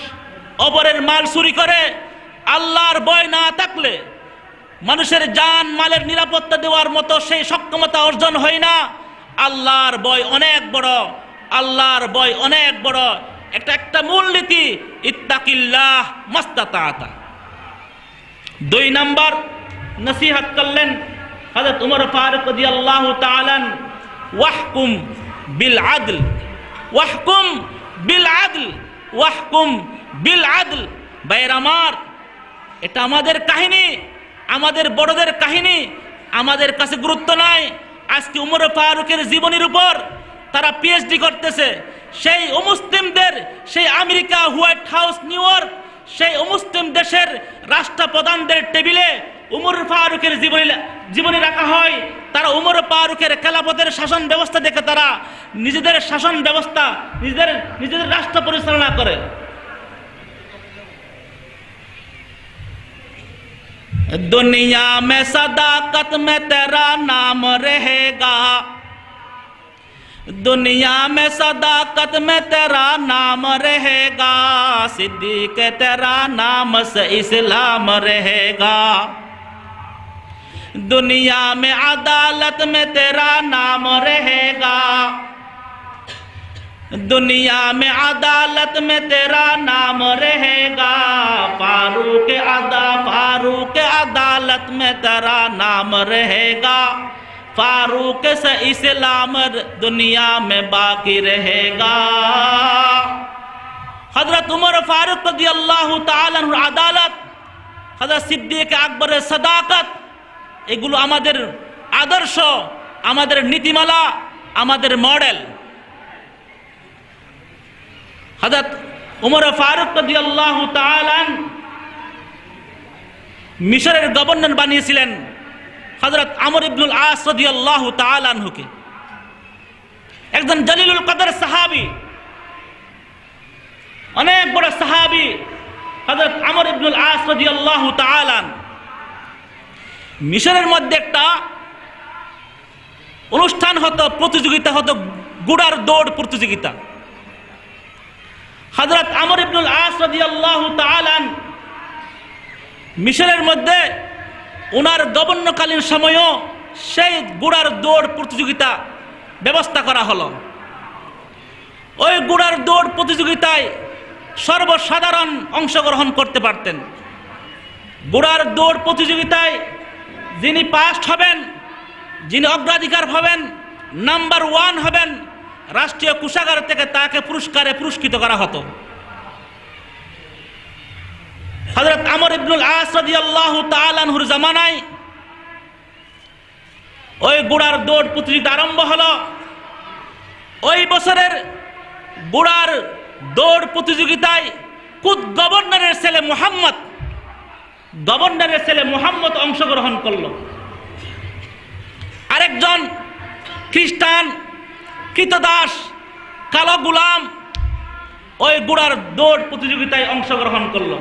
অপরের মাল চুরি করে। আল্লাহর ভয় না থাকলে মানুষের জান মালের নিরাপত্তা দেওয়ার মতো সেই সক্ষমতা অর্জন হয় না। আল্লাহর ভয় অনেক বড়, আল্লাহর ভয় অনেক বড়। একটা মূলনীতি, ইত্তাকিল্লাহ মাস্তাতাতা। 2 নাম্বার নসিহত করলেন হযরত উমর ফারুক রাদিয়াল্লাহু তাআলা, ওয়াহকুম বিল আদল, ওয়াহকুম বিল আদল, ওয়াহকুম বিল আদল। ভাইয়ের আমার, এটা আমাদের কাহিনী, আমাদের বড়দের কাহিনী, আমাদের কাছে গুরুত্ব নাই। আজকে উমর ফারুকের জীবনীর উপর তারা পিএইচডি করতেছে। সেই অমুসলিমদের, সেই America, white house, new York, সেই অমুসলিম দেশের রাষ্ট্রপ্রধানদের টেবিলে উমর ফারুকের জীবনী রাখা হয়। তারা উমর ফারুকের খেলাফতের শাসন ব্যবস্থা দেখে তারা নিজেদের শাসন ব্যবস্থা, নিজেদের রাষ্ট্র পরিচালনা করে। दुनिया में सदाकत में तेरा नाम रहेगा, दुनिया में सदाकत में तेरा नाम रहेगा, सिद्दीक तेरा नाम से इस्लाम रहेगा, दुनिया में अदालत में तेरा नाम रहेगा, दुनिया में अदालत में तेरा नाम रहेगा, फारूक अदालत में तेरा नाम रहेगा, फारूक से इस्लाम दुनिया में बाकी रहेगा। हजरत उमर फारूक রাদিয়াল্লাহু তাআলা আনহুর আদালত, হযরত সিদ্দিক আকবরের সাদাকত, এগুলো আমাদের আদর্শ, আমাদের নীতিমালা, আমাদের মডেল। হযরত উমর ফারুক রাদিয়াল্লাহু তাআলা মিশরের গভর্নর বানিয়েছিলেন হযরত আমর ইবনুল আস রাদিয়াল্লাহু তাআলা আনহুকে। একজন জলিলুল কদর সাহাবী, অনেক বড় সাহাবী হযরত আমর ইবনুল আস রাদিয়াল্লাহু তাআলা। মিশরের মধ্যে একটা অনুষ্ঠান হতো, প্রতিযোগিতা হতো, ঘোড়ার দৌড় প্রতিযোগিতা। হযরত আমর ইবনুল আস রাদিয়াল্লাহু তাআলা মিশরের মধ্যে ওনার গভর্নরকালীন সময়ও সেই ঘোড়ার দৌড় প্রতিযোগিতা ব্যবস্থা করা হলো। ওই ঘোড়ার দৌড় প্রতিযোগিতায় সর্বসাধারণ অংশগ্রহণ করতে পারতেন। ঘোড়ার দৌড় প্রতিযোগিতায় যিনি ফার্স্ট হবেন, যিনি অগ্রাধিকার হবেন, নাম্বার 1 হবেন, রাষ্ট্রীয় কোষাগার থেকে তাকে পুরস্কারে পুরস্কৃত করা হতো। হযরত আমর ইবনুল আস রাদিয়াল্লাহু তাআলা আনহুর জামানায় ওই ঘোড়ার দৌড় প্রতিযোগিতা আরম্ভ হলো। ওই বছরের ঘোড়ার দৌড় প্রতিযোগিতায় খুদ গভর্নরের ছেলে মুহাম্মদ অংশগ্রহণ করলো। আরেকজন খ্রিস্টান কৃতদাস, কালো গোলাম ওই ঘোড়ার দৌড় প্রতিযোগিতায় অংশগ্রহণ করলো।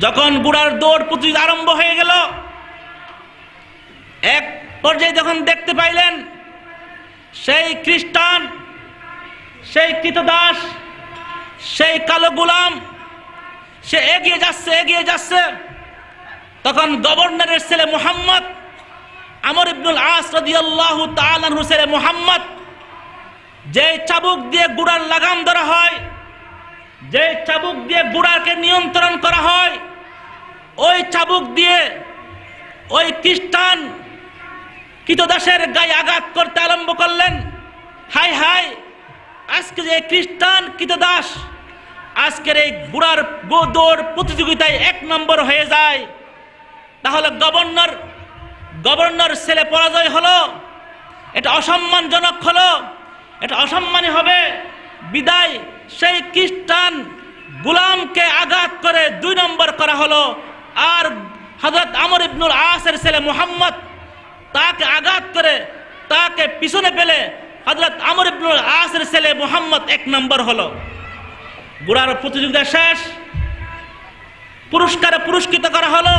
যখন ঘোড়ার দৌড় প্রতিযোগিতা আরম্ভ হয়ে গেল, এক পর্যায়ে যখন দেখতে পাইলেন সেই খ্রিস্টান, সেই কৃতদাস সেই কালো গোলাম সে এগিয়ে যাচ্ছে। তখন গভর্নরের ছেলে মুহাম্মদ, আমর ইবনুল আস রাদিয়াল্লাহু তাআলা আনহু ছেলে মুহাম্মদ, যে চাবুক দিয়ে ঘোড়ার লাগাম ধরা হয়, যে চাবুক দিয়ে ঘোড়াকে নিয়ন্ত্রণ করা হয়, ওই চাবুক দিয়ে ওই খ্রিস্টান কৃতদাসের গায়ে আঘাত করতে আরম্ভ করলেন। হাই হাই, আজকে যে খ্রিস্টান কৃতদাস আজকের এই ঘোড়ার দৌড় প্রতিযোগিতায় 1 নম্বর হয়ে যায়, তাহলে গভর্নর ছেলে পরাজয় হলো, এটা অসম্মানজনক হলো, এটা অসম্মানী হবে। বিদায় সেই খ্রিস্টান গোলামকে আঘাত করে 2 নম্বর করা হলো। আর হযরত আমর ইবনুল আসের ছেলে মুহাম্মদ তাকে আঘাত করে তাকে পিছনে ফেলে হযরত আমর ইবনুল আসের ছেলে মুহাম্মদ 1 নম্বর হলো। ঘোড়ার প্রতিযোগিতা শেষ, পুরস্কারে পুরস্কৃত করা হলো,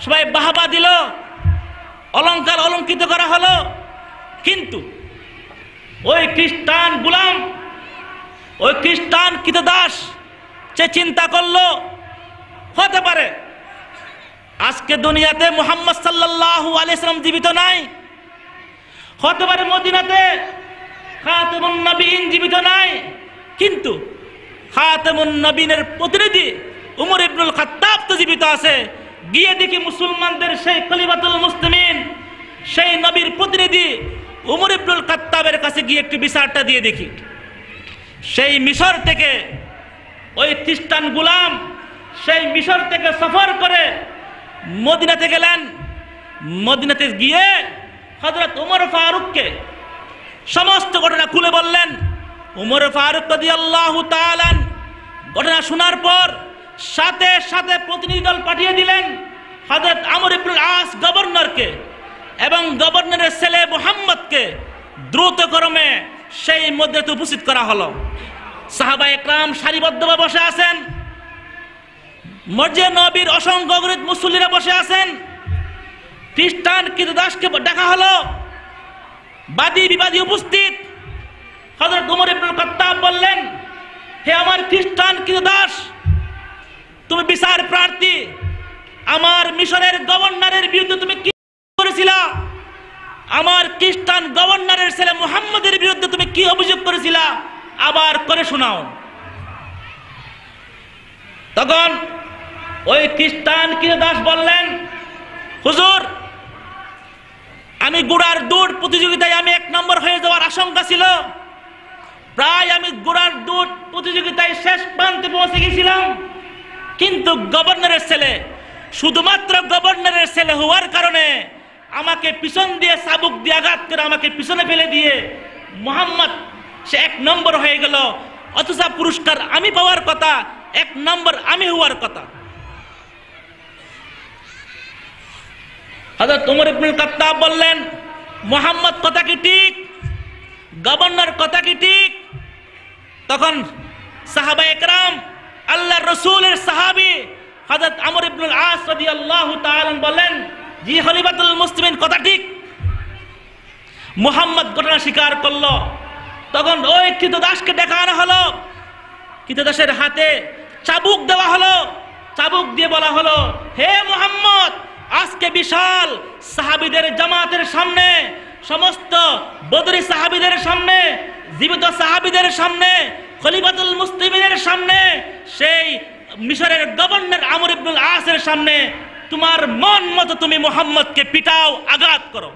সবাই বাহবা দিল, অলংকার অলঙ্কৃত করা হলো। কিন্তু ওই খ্রিস্টান গোলাম, ওই খ্রিস্টান কৃতদাস সে চিন্তা করলো, হতে পারে আজকে দুনিয়াতে মুহাম্মদ সাল্লাল্লাহু আলাইহি সাল্লাম জীবিত নাই, হতে পারে মদিনাতে খাতামুন নবীন জীবিত নাই, কিন্তু খাতামুন নবীনের প্রতিনিধি উমর ইবনুল খাত্তাব তো জীবিত আছে। গিয়ে দেখি মুসলমানদের সেই খলিফাতুল মুসলিমিন, সেই নবীর প্রতিনিধি উমর ইবনুল খাত্তাবের কাছে গিয়ে একটু বিচারটা দিয়ে দেখি। সেই মিশর থেকে ওই খ্রিস্টান গোলাম সেই মিশর থেকে সফর করে মদিনাতে গেলেন। মদিনাতে গিয়ে হযরত উমর ফারুককে সমস্ত ঘটনা খুলে বললেন। উমর ফারুক রাদিয়াল্লাহু তাআলা ঘটনা শোনার পর সাথে সাথে প্রতিনিধি দল পাঠিয়ে দিলেন হযরত আমর ইবনুল আস গভর্নরকে, এবং গভর্নরের ছেলে মুহাম্মদকে দ্রুত ক্রমে সেই মধ্যে উপস্থিত করা হলো। সাহাবায়ে একরাম সারিবদ্ধভাবে বসে আছেন, মসজিদে নববীর অসংখ্য গরিব মুসল্লিরা বসে আছেন। খ্রিস্টান কৃতদাসকে ডাকা হলো, বাদী বিবাদী উপস্থিত। হযরত উমর ইবনুল খাত্তাব বললেন, হে আমার খ্রিস্টান কৃতদাস, তুমি বিচার প্রার্থী, আমার মিশরের গভর্নরের বিরুদ্ধে তুমি কি করেছিলা? আমার খ্রিস্টান গভর্নরের ছেলে মুহাম্মদের বিরুদ্ধে তুমি কি অভিযোগ করেছিলা? আবার করে শোনাও। তখন ওই খ্রিস্টান কৃতদাস বললেন, হুজুর, আমি ঘোড়ার দৌড় প্রতিযোগিতায় আমি 1 নম্বর হয়ে যাওয়ার আশঙ্কা ছিল। প্রায় আমি ঘোড়ার দৌড় প্রতিযোগিতায় শেষ প্রান্তে পৌঁছে গেছিলাম, কিন্তু গভর্নরের ছেলে, শুধুমাত্র গভর্নরের ছেলে হওয়ার কারণে আমাকে পিছন দিয়ে চাবুক দিয়ে আঘাত করে আমাকে পিছনে ফেলে দিয়ে মুহাম্মদ সে 1 নম্বর হয়ে গেল, অথচ পুরস্কার আমি পাওয়ার কথা, 1 নম্বর আমি হওয়ার কথা। হযরত উমর ইবনুল খাত্তাব বললেন, মুহাম্মদ কথা কি ঠিক? গভর্নর কথা কি ঠিক? তখন সাহাবায়ে একরাম, আল্লাহর রাসূলের সাহাবী হযরত আমর ইবনুল আস রাদিয়াল্লাহু তাআলা বলেন, জি খলিফাতুল মুসলিমিন কথা ঠিক। মুহাম্মদ ঘটনা স্বীকার করলো। তখন ওই কৃতদাসকে ডেকে আনা হলো, কৃতদাসের হাতে চাবুক দেওয়া হলো, চাবুক দিয়ে বলা হলো, হে মুহাম্মদ, আজকে বিশাল সাহাবীদের জামাতের সামনে, সমস্ত বদরি সাহাবীদের সামনে, জীবিত সাহাবীদের সামনে, খলিফাতুল মুসলিমিনের সামনে, সেই মিশরের গভর্নর আমর ইবনুল আসের সামনে তোমার মন মতো তুমি মুহাম্মদকে পিটাও, আঘাত করো।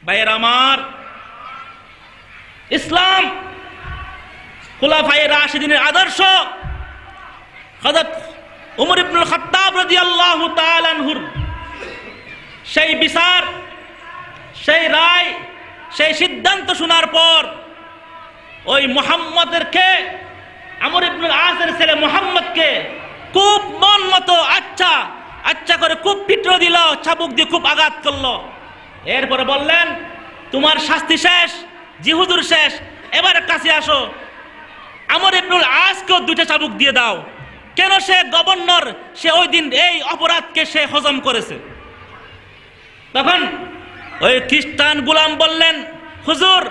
ভাইয়ের আমার, ইসলাম খুলাফায়ে রাশিদিনের আদর্শ হযরত উমর ইবনুল খাত্তাব রাদিয়াল্লাহু তাআলা আনহুর সেই বিচার, সেই রায়, সেই সিদ্ধান্ত শোনার পর ওই মুহাম্মদেরকে, আমর ইবনুল আসের ছেলে মুহাম্মদকে খুব মন মতো আচ্ছা করে খুব পিটলো দিল, চাবুক দিয়ে খুব আঘাত করলো। এরপরে বললেন, তোমার শাস্তি শেষ। জি হুজুর শেষ, এবার কাছে আসো, আমর ইবনুল আসকেও 2টা চাবুক দিয়ে দাও। কেন? সে গভর্নর, সে ওই দিন এই অপরাধকে সে হজম করেছে। তখন ওই খ্রিস্টান গোলাম বললেন, হুজুর,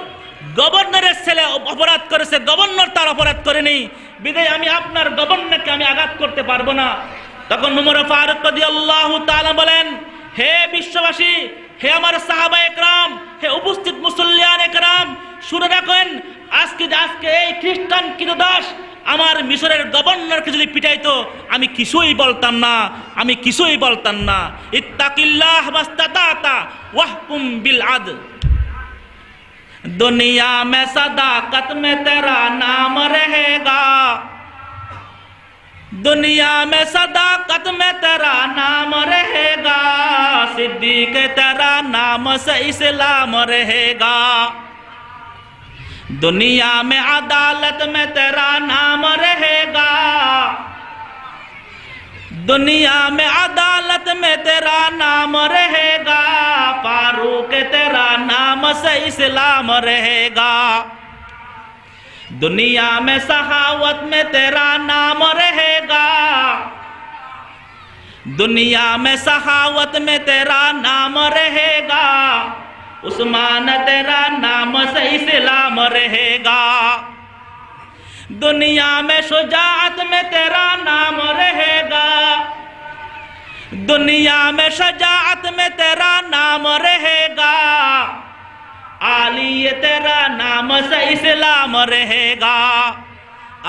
গভর্নরের ছেলে অপরাধ করেছে, গভর্নর তার অপরাধ করেনি, বিদায় আমি আপনার গভর্নরকে আমি আঘাত করতে পারবো না। তখন উমর ফারুক রাদিয়াল্লাহু তাআলা বলেন, হে বিশ্ববাসী, হে আমার সাহাবায়ে কেরাম, হে উপস্থিত মুসল্লিয়ানে কেরাম, শুনে রাখেন, আজকে এই খ্রিস্টান কৃতদাস আমার মিশরের গভর্নরকে যদি পিটাইতো আমি কিছুই বলতাম না, আমি কিছুই বলতাম না। ইত্তাকিল্লাহ মাস্তাতা ওয়াহকুম বিল আদল। दुनिया में सदाकत में तेरा नाम रहेगा, दुनिया में सदाकत में तेरा नाम रहेगा, सिद्दीक तेरा नाम से इस्लाम रहेगा, दुनिया में अदालत में तेरा नाम रहेगा, दुनिया में अदालत में तेरा नाम रहेगा, फारूक तेरा नाम से इस्लाम रहेगा, दुनिया में सहावत में तेरा नाम रहेगा, दुनिया में सहावत में तेरा नाम रहेगा, उस्मान तेरा नाम से इस्लाम रहेगा, दुनिया में शुजाअत में तेरा नाम रहेगा, दुनिया में शुजाअत में तेरा नाम रहेगा, आली तेरा नाम से इस्लाम रहेगा,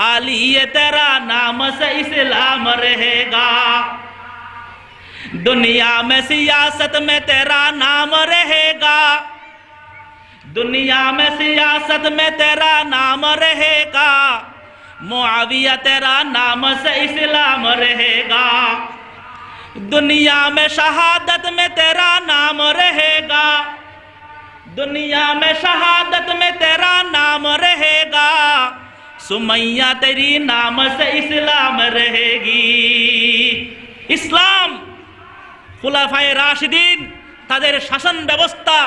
आली तेरा नाम से इस्लाम रहेगा, दुनिया में सियासत में तेरा नाम रहेगा, दुनिया में सियासत में तेरा नाम रहेगा, मुआविया तेरा नाम से इस्लाम रहेगा, दुनिया में शहादत में तेरा नाम रहेगा, दुनिया में शहादत में तेरा नाम रहेगा, सुमैया तेरी नाम से इस्लाम रहेगी। इस्लाम खुलाफाए राशिदीन তাদের শাসন ব্যবস্থা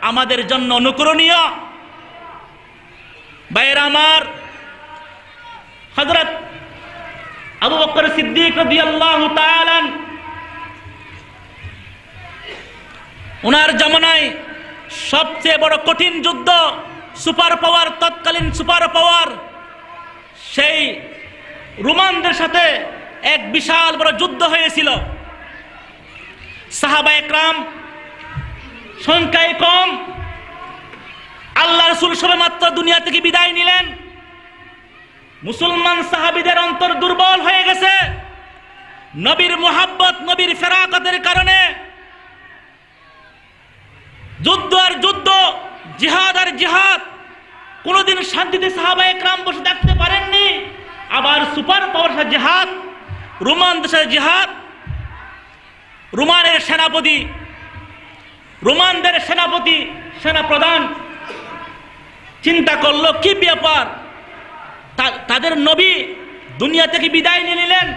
আমাদের জন্য অনুকরণীয়। ভাইয়েরা আমার, হযরত আবু বকর সিদ্দিক রাদিয়াল্লাহু তাআলা ওনার জামানায় সবচেয়ে বড় কঠিন যুদ্ধ, সুপার পাওয়ার, তৎকালীন সুপার পাওয়ার সেই রোমানদের সাথে এক বিশাল বড় যুদ্ধ হয়েছিল। সাহাবায়ে কেরাম সংখ্যায় কম, আল্লাহ রাসূল সবেমাত্র দুনিয়া থেকে বিদায় নিলেন। মুসলমান সাহাবীদের অন্তর দুর্বল হয়ে গেছে নবীর মুহাব্বত, নবীর ফেরাকতের কারণে। যুদ্ধ আর যুদ্ধ, জিহাদ আর জিহাদ, কোনোদিন শান্তিতে সাহাবায়ে কেরাম বসে থাকতে পারেননি। আবার সুপার পাওয়ার সাথে জিহাদ, রোমান দেশের জিহাদ। রোমানের সেনাপতি, রোমানদের সেনাপতি, সেনাপ্রধান চিন্তা করলো কি ব্যাপার, তাদের নবী দুনিয়া থেকে বিদায় নিয়ে নিলেন,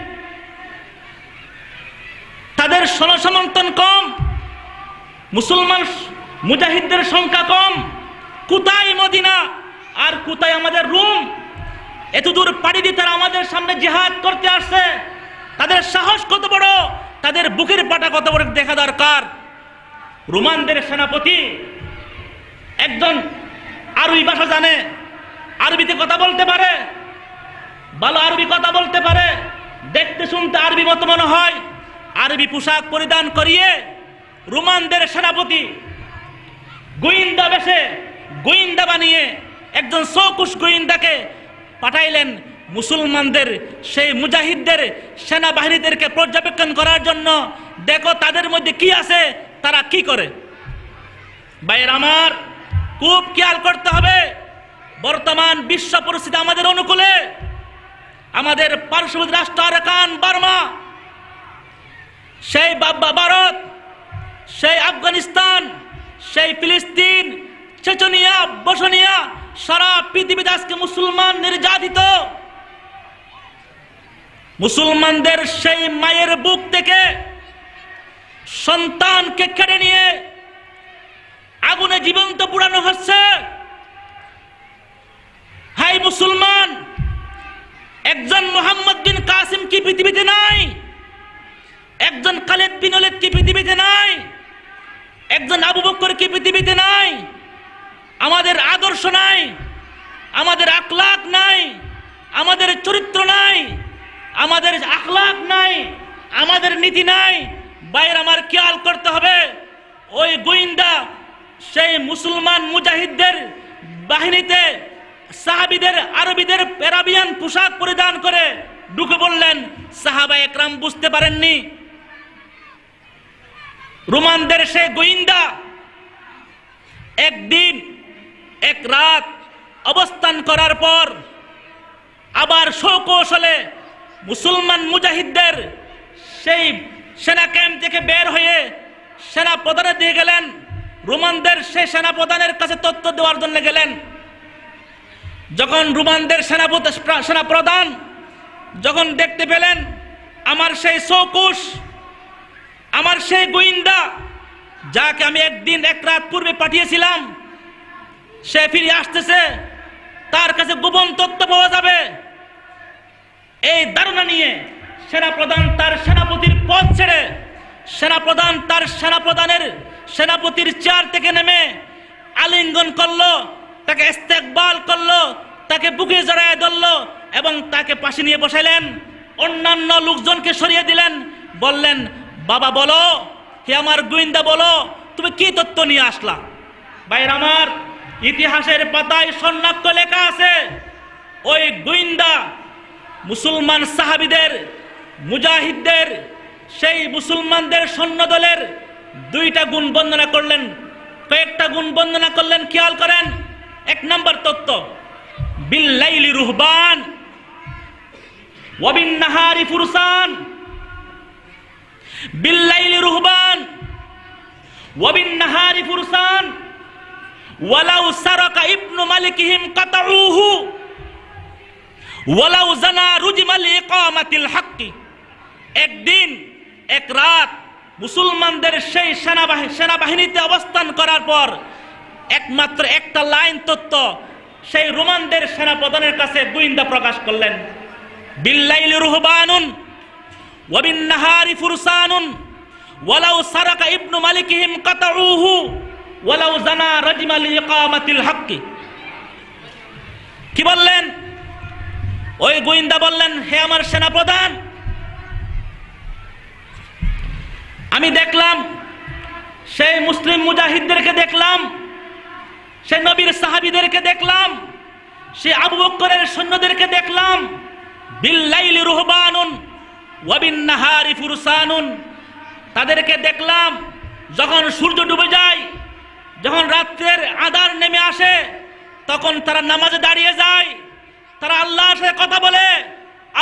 তাদের সনসমর্থন কম, মুসলমান মুজাহিদদের সংখ্যা কম, কোথায় মদিনা আর কোথায় আমাদের রোম? এতদূর পাড়ি দিয়ে তারা আমাদের সামনে জিহাদ করতে আসছে, তাদের সাহস কত বড়, তাদের বুকের পাটা কত বড় দেখা দরকার। রোমানদের সেনাপতি একজন আরবি ভাষা জানে, আরবিতে কথা বলতে পারে, ভালো আরবি কথা বলতে পারে, দেখতে শুনতে আরবি মতো মনে হয়। আরবি পোশাক পরিধান করিয়ে রোমানদের সেনাপতি গোয়েন্দা বেশে, গোয়েন্দা বানিয়ে একজন সকুশ গোয়েন্দাকে পাঠাইলেন মুসলমানদের সেই মুজাহিদদের সেনাবাহিনীদেরকে পর্যবেক্ষণ করার জন্য। দেখো তাদের মধ্যে কি আছে, তারা কি করে। ভাইয়ের আমার, খুব খেয়াল করতে হবে, বর্তমান বিশ্ব পরিস্থিতি আমাদের অনুকূলে। আমাদের পার্শ্ববর্তী রাষ্ট্র আরাকান বার্মা, সেই ভারত, সেই আফগানিস্তান, সেই ফিলিস্তিন, চেচনিয়া, বসনিয়া, সারা পৃথিবীতে আজকে মুসলমান নির্যাতিত। মুসলমানদের সেই মায়ের বুক থেকে সন্তানকে কেড়ে নিয়ে আগুনে জীবন্ত পুড়ানো হচ্ছে। হাই মুসলমান, একজন মোহাম্মদ বিন কাসিম কি পৃথিবীতে নাই? একজন খালিদ বিন ওলীদ কি পৃথিবীতে নাই? একজন আবু বকর কি পৃথিবীতে নাই? আমাদের আদর্শ নাই, আমাদের আখলাক নাই, আমাদের চরিত্র নাই, আমাদের আখলাক নাই, আমাদের নীতি নাই। বাইরে আমার খেয়াল করতে হবে, ওই গোয়েন্দা সেই মুসলমান মুজাহিদদের বাহিনীতে সাহাবীদের আরবিদের প্যারাবিয়ান পোশাক পরিধান করে ঢুকে বললেন। সাহাবা একরাম বুঝতে পারেননি। রোমানদের সে গোয়েন্দা একদিন এক রাত অবস্থান করার পর আবার সৌকৌশলে মুসলমান মুজাহিদদের সেই সেনা ক্যাম্প থেকে বের হয়ে সেনা প্রধানের দিয়ে গেলেন। রোমানদের সেই সেনা প্রধানের কাছে তথ্য দেওয়ার জন্য গেলেন। যখন রোমানদের সেনা প্রধান যখন দেখতে পেলেন আমার সেই সৌকুশ, আমার সেই গোয়েন্দা যাকে আমি একদিন এক রাত পূর্বে পাঠিয়েছিলাম, সে ফিরে আসতেছে, তার কাছে গোপন তথ্য পাওয়া যাবে, এই ধারণা নিয়ে সেনাপ্রধান তার সেনাপতির পদ ছেড়ে সেনাপ্রধান তার সেনাপতির চেয়ার থেকে নেমে আলিঙ্গন করলো, তাকে ইস্তেকবাল করলো, তাকে বুকে জড়ায় ধরলো এবং তাকে পাশে নিয়ে বসাইলেন। অন্যান্য লোকজনকে সরিয়ে দিলেন, বললেন, বাবা বলো, হে আমার গোয়েন্দা বলো, তুমি কি তথ্য নিয়ে আসলা? ভাইরা আমার, ইতিহাসের পাতায় স্বর্ণাক্ষ লেখা আছে, ওই গোয়েন্দা মুসলমান সাহাবীদের মুজাহিদদের সেই মুসলমানদের সৈন্যদলের দুইটা গুণ বর্ণনা করলেন। কয়েকটা গুণ বর্ণনা করলেন, খেয়াল করেন। এক নম্বর তথ্য, বিল্লাইলি রুহবান ওয়া বিন্নাহারি ফুরসান। বিল্লাইলি রুহবান ওয়া বিন্নাহারি ফুরসান ওয়ালাউ সারাকা ইবনু মালিকিহিম কাতাউহু ওয়ালাউ জানা রুজমাল ইকামাতিল হাক্কি। একদিন এক রাত মুসলমানদের সেই সেনাবাহিনীতে অবস্থান করার পর একমাত্র একটা লাইন তথ্য সেই রোমানদের সেনাপ্রধানের কাছে গোয়েন্দা প্রকাশ করলেন, বিল্লাইলি রুহবানুন ওয়া বিন্নাহারি ফুরসানুন ওয়ালাউ সারাকা ইবনু মালিকিহিম কাতাউহু ওয়ালাউ জানা রজমাল ইকামাতিল হাক্কি। কি বললেন? ওই গোয়েন্দা বললেন, হে আমার সেনাপ্রধান, আমি দেখলাম সেই মুসলিম মুজাহিদদেরকে দেখলাম, সেই নবীর সাহাবীদেরকে দেখলাম, সেই আবু বকরের সৈন্যদেরকে দেখলাম, বিল্লাইলি রুহবানুন ওয়া বিন্নাহারি ফুরসানুন। তাদেরকে দেখলাম যখন সূর্য ডুবে যায়, যখন রাত্রের আঁধার নেমে আসে, তখন তারা নামাজে দাঁড়িয়ে যায়, তারা আল্লাহর সাথে কথা বলে,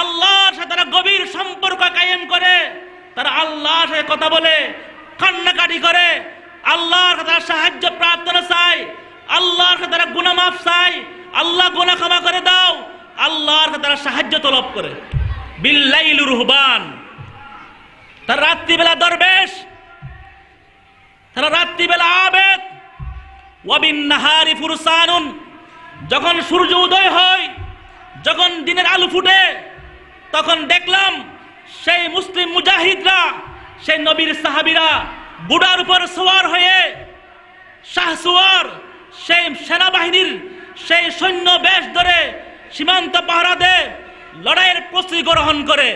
আল্লাহর সাথে তারা গভীর সম্পর্ক কায়েম করে, তারা আল্লাহর সাথে কথা বলে, কান্নাকাটি করে, আল্লাহর সাথে সাহায্য প্রার্থনা চায়, আল্লাহর সাথে তারা গুনাহ মাফ চায়, আল্লাহ গুনাহ ক্ষমা করে দাও, আল্লাহর সাথে তারা সাহায্য তলব করে। বিল্লাইলি রুহবান, তারা রাত্রিবেলা দরবেশ, তারা রাত্রিবেলা আবেদ। ওয়া বিন্নাহারি ফুরসানুন, যখন সূর্য উদয় হয়, যখন দিনের আলো ফুটে, তখন দেখলাম সেই মুসলিম মুজাহিদরা, সেই নবীর সাহাবীরা ঘোড়ার উপর সওয়ার হয়ে শাহসওয়ার সেই সেনাবাহিনীর সেই সৈন্য বেশ ধরে সীমান্ত পাহারা দেয়, লড়াইয়ের প্রস্তুতি গ্রহণ করে।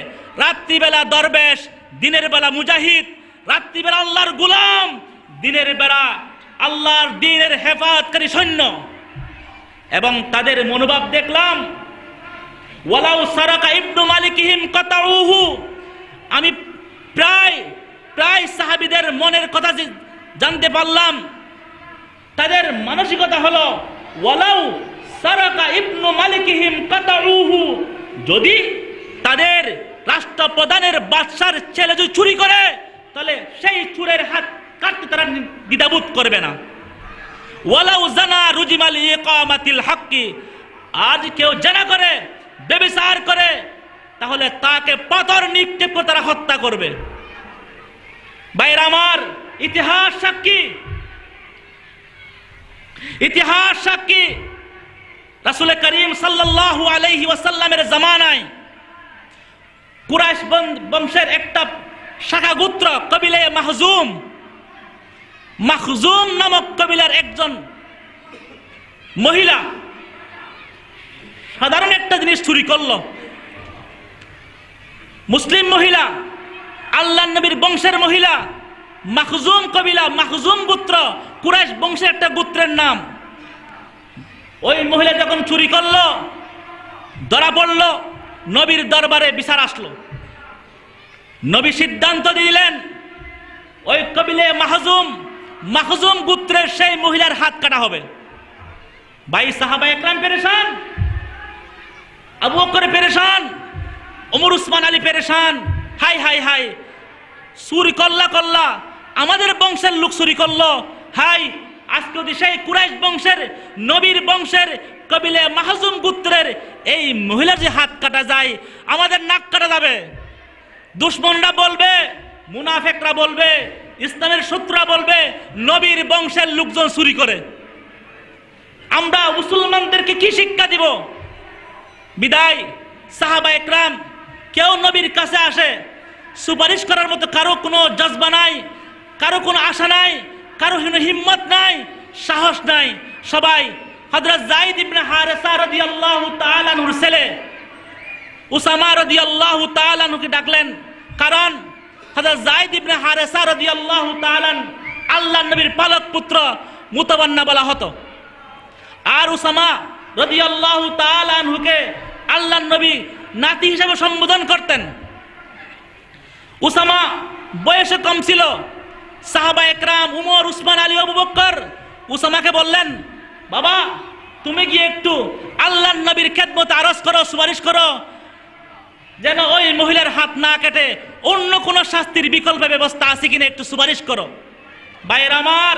রাত্রিবেলা দরবেশ, দিনের বেলা মুজাহিদ, রাত্রিবেলা আল্লাহর গোলাম, দিনের বেলা আল্লাহর দ্বীনের হেফাজতকারী সৈন্য। এবং তাদের মনোভাব দেখলাম, ওয়ালাউ সারাকা ইবনু মালিকিহিম কাতাউহু। আমি প্রায় সাহাবীদের মনের কথা জানতে পারলাম। তাদের মানসিকতা হলো, ওয়ালাউ সারাকা ইবনু মালিকিহিম কাতাউহু, যদি তাদের রাষ্ট্রপ্রধানের বাদশার ছেলে যদি চুরি করে, তাহলে সেই চুরের হাত কাটতে তারা দ্বিধাবোধ করবে না। ওয়ালাউ জানা রুজমাল ইকামাতিল হাক্কি, আজ কেউ জানা করে, ব্যভিচার করে, তাহলে তাকে পাথর নিক্ষেপ করে তারা হত্যা করবে। ভাইরা আমার, ইতিহাস সাক্ষী, ইতিহাস সাক্ষী। রাসূল করিম সাল্লাল্লাহু আলাইহি ওয়াসাল্লামের জামানায় কুরাইশ বংশের একটা শাখা গোত্র কবিলা মাখজুম নামক কবিলার একজন মহিলা সাধারণ একটা জিনিস চুরি করলো, মুসলিম মহিলা, আল্লাহ নবীর বংশের মহিলা, মাখজুম কবিলা, মাখজুম গোত্র, কুরাইশ বংশের একটা গোত্রের নাম। ওই মহিলা যখন চুরি করলো, ধরা পড়লো, নবীর দরবারে বিচার আসলো। নবী সিদ্ধান্ত দিলেন ওই কবিলে মাখজুম গোত্রের সেই মহিলার হাত কাটা হবে। ভাই সাহাবা একরাম পেরেশান, আবু বকর পেরেশান, ওমর উসমান আলী পেরেশান। হাই হাই হাই, চুরি করলা আমাদের বংশের লোক চুরি করলো। হাই, আজকে যদি সেই কুরাইশ বংশের নবীর বংশের কবিলে মাহজুম গোত্রের এই মহিলার যে হাত কাটা যায়, আমাদের নাক কাটা যাবে। দুশ্মনরা বলবে, মুনাফেকরা বলবে, ইসলামের শত্রুরা বলবে নবীর বংশের লোকজন চুরি করে। আমরা মুসলমানদেরকে কি শিক্ষা দিব? বিদায় সাহাবা একরাম কেউ নবীর কাছে আসে, সুপারিশ করার মতো কারো কোনো জজবা নাই, কারো কোনো আশা নাই, কারো হিম্মত নাই, সাহস নাই। সবাই হযরত যায়েদ ইবনে হারেসা রাদিয়াল্লাহু তাআলা আনহুর ছেলে উসামা রাদিয়াল্লাহু তাআলা আনহুকে ডাকলেন। কারণ হযরত যায়েদ ইবনে হারেসা রাদিয়াল্লাহু তাআলা আল্লাহর নবীর পালক পুত্র মুতাবান্না বলা হতো। আর উসামা রাদিয়াল্লাহু তাআলা আনহুকে আল্লাহর নবী নাতি হিসেবে সম্বোধন করতেন। উসামা বয়সে কম ছিল। সাহাবা একরাম উমর, উসমান আলী, আবু বকর উসামাকে বললেন, বাবা তুমি গিয়ে একটু আল্লাহর নবীর খেদমতে আরজ করো, সুপারিশ করো যেন ওই মহিলার হাত না কেটে অন্য কোনো শাস্তির বিকল্প ব্যবস্থা আছে কিনা একটু সুপারিশ করো। ভাইয়ের আমার,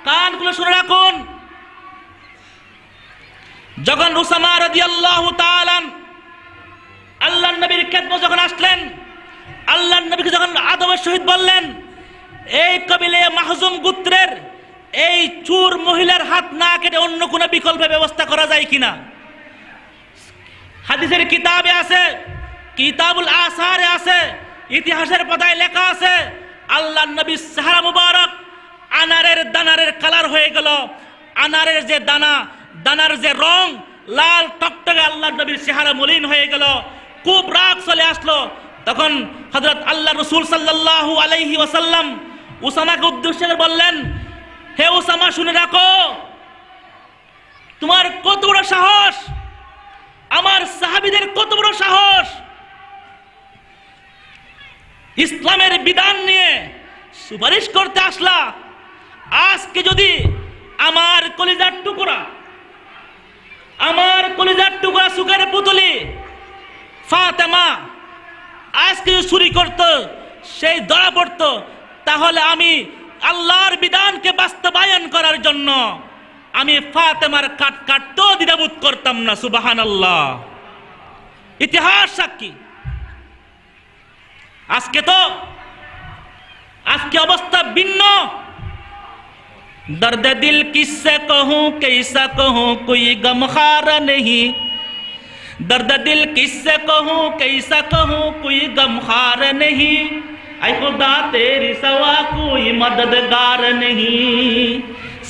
কানগুলো শুনে রাখুন। যখন উসামা রাদিয়াল্লাহু তাআলা আল্লাহর নবীর খেদমতে যখন আসলেন, আল্লাহর নবীকে যখন আদবের সহিত বললেন, এই কবিলে মাহজুম গোত্রের এই চোর মহিলার হাত না কেটে অন্য কোনো বিকল্প ব্যবস্থা করা যায় কিনা। হাদিসের কিতাবে আছে, কিতাবুল আসারে আছে, ইতিহাসের পাতায় লেখা আছে, আল্লাহর নবীর চেহারা মুবারক আনারের দানারের কালার হয়ে গেল। আনারের যে দানার যে রং লাল টকটকে, আল্লাহর নবীর চেহারা মলিন হয়ে গেল। খুব রাগ চলে আসলো। তখন হযরত আল্লাহ রাসূল সাল্লাল্লাহু আলাইহি ওয়াসাল্লাম উসামাকে উদ্দেশ্য করে বললেন, হে উসামা শুনে রাখো, তোমার কত বড় সাহস, আমার সাহাবীদের কত বড় সাহস, ইসলামের বিধান নিয়ে সুপারিশ করতে আসলা। আজকে যদি আমার কলিজার টুকরা সুখের পুতুলি ফাতেমা আজকে চুরি করত, সেই ধরা পড়ত, তাহলে আমি আল্লাহর বিধানকে বাস্তবায়ন করার জন্য আমি ফাতেমার কাটতেও দ্বিধাবোধ করতাম না। সুবহানাল্লাহ। ইতিহাস সাক্ষী। আজকে অবস্থা ভিন্ন। दर्द दिल किससे कहूँ कैसा कहूँ कोई गमखार नहीं, दर्द दिल किससे कहूँ कैसा कहूँ कोई गमखार नहीं, ऐ खुदा तेरी सवा कोई मददगार नहीं,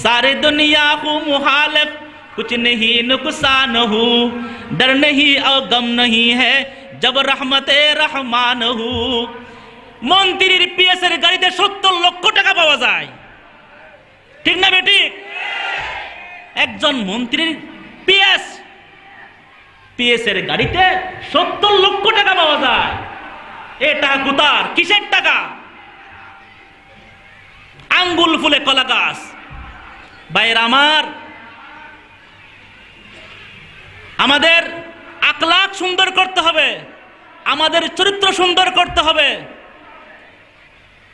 सारे दुनिया को मुखालिफ कुछ नहीं नुकसान हो, डर नहीं और गम नहीं है जब रहमते रहमान हो। মন্ত্রীর পিএসের গাড়িতে 70 লক্ষ টাকা পাওয়া যায়, ঠিক না বেটি? একজন মন্ত্রীর পিএসের গাড়িতে 70 লক্ষ টাকা পাওয়া যায়। এ টাকা কোথার, কিসের টাকা? আঙ্গুল ফুলে কলা গাছ। ভাইয়ের আমার, আমাদের আখলাক সুন্দর করতে হবে, আমাদের চরিত্র সুন্দর করতে হবে।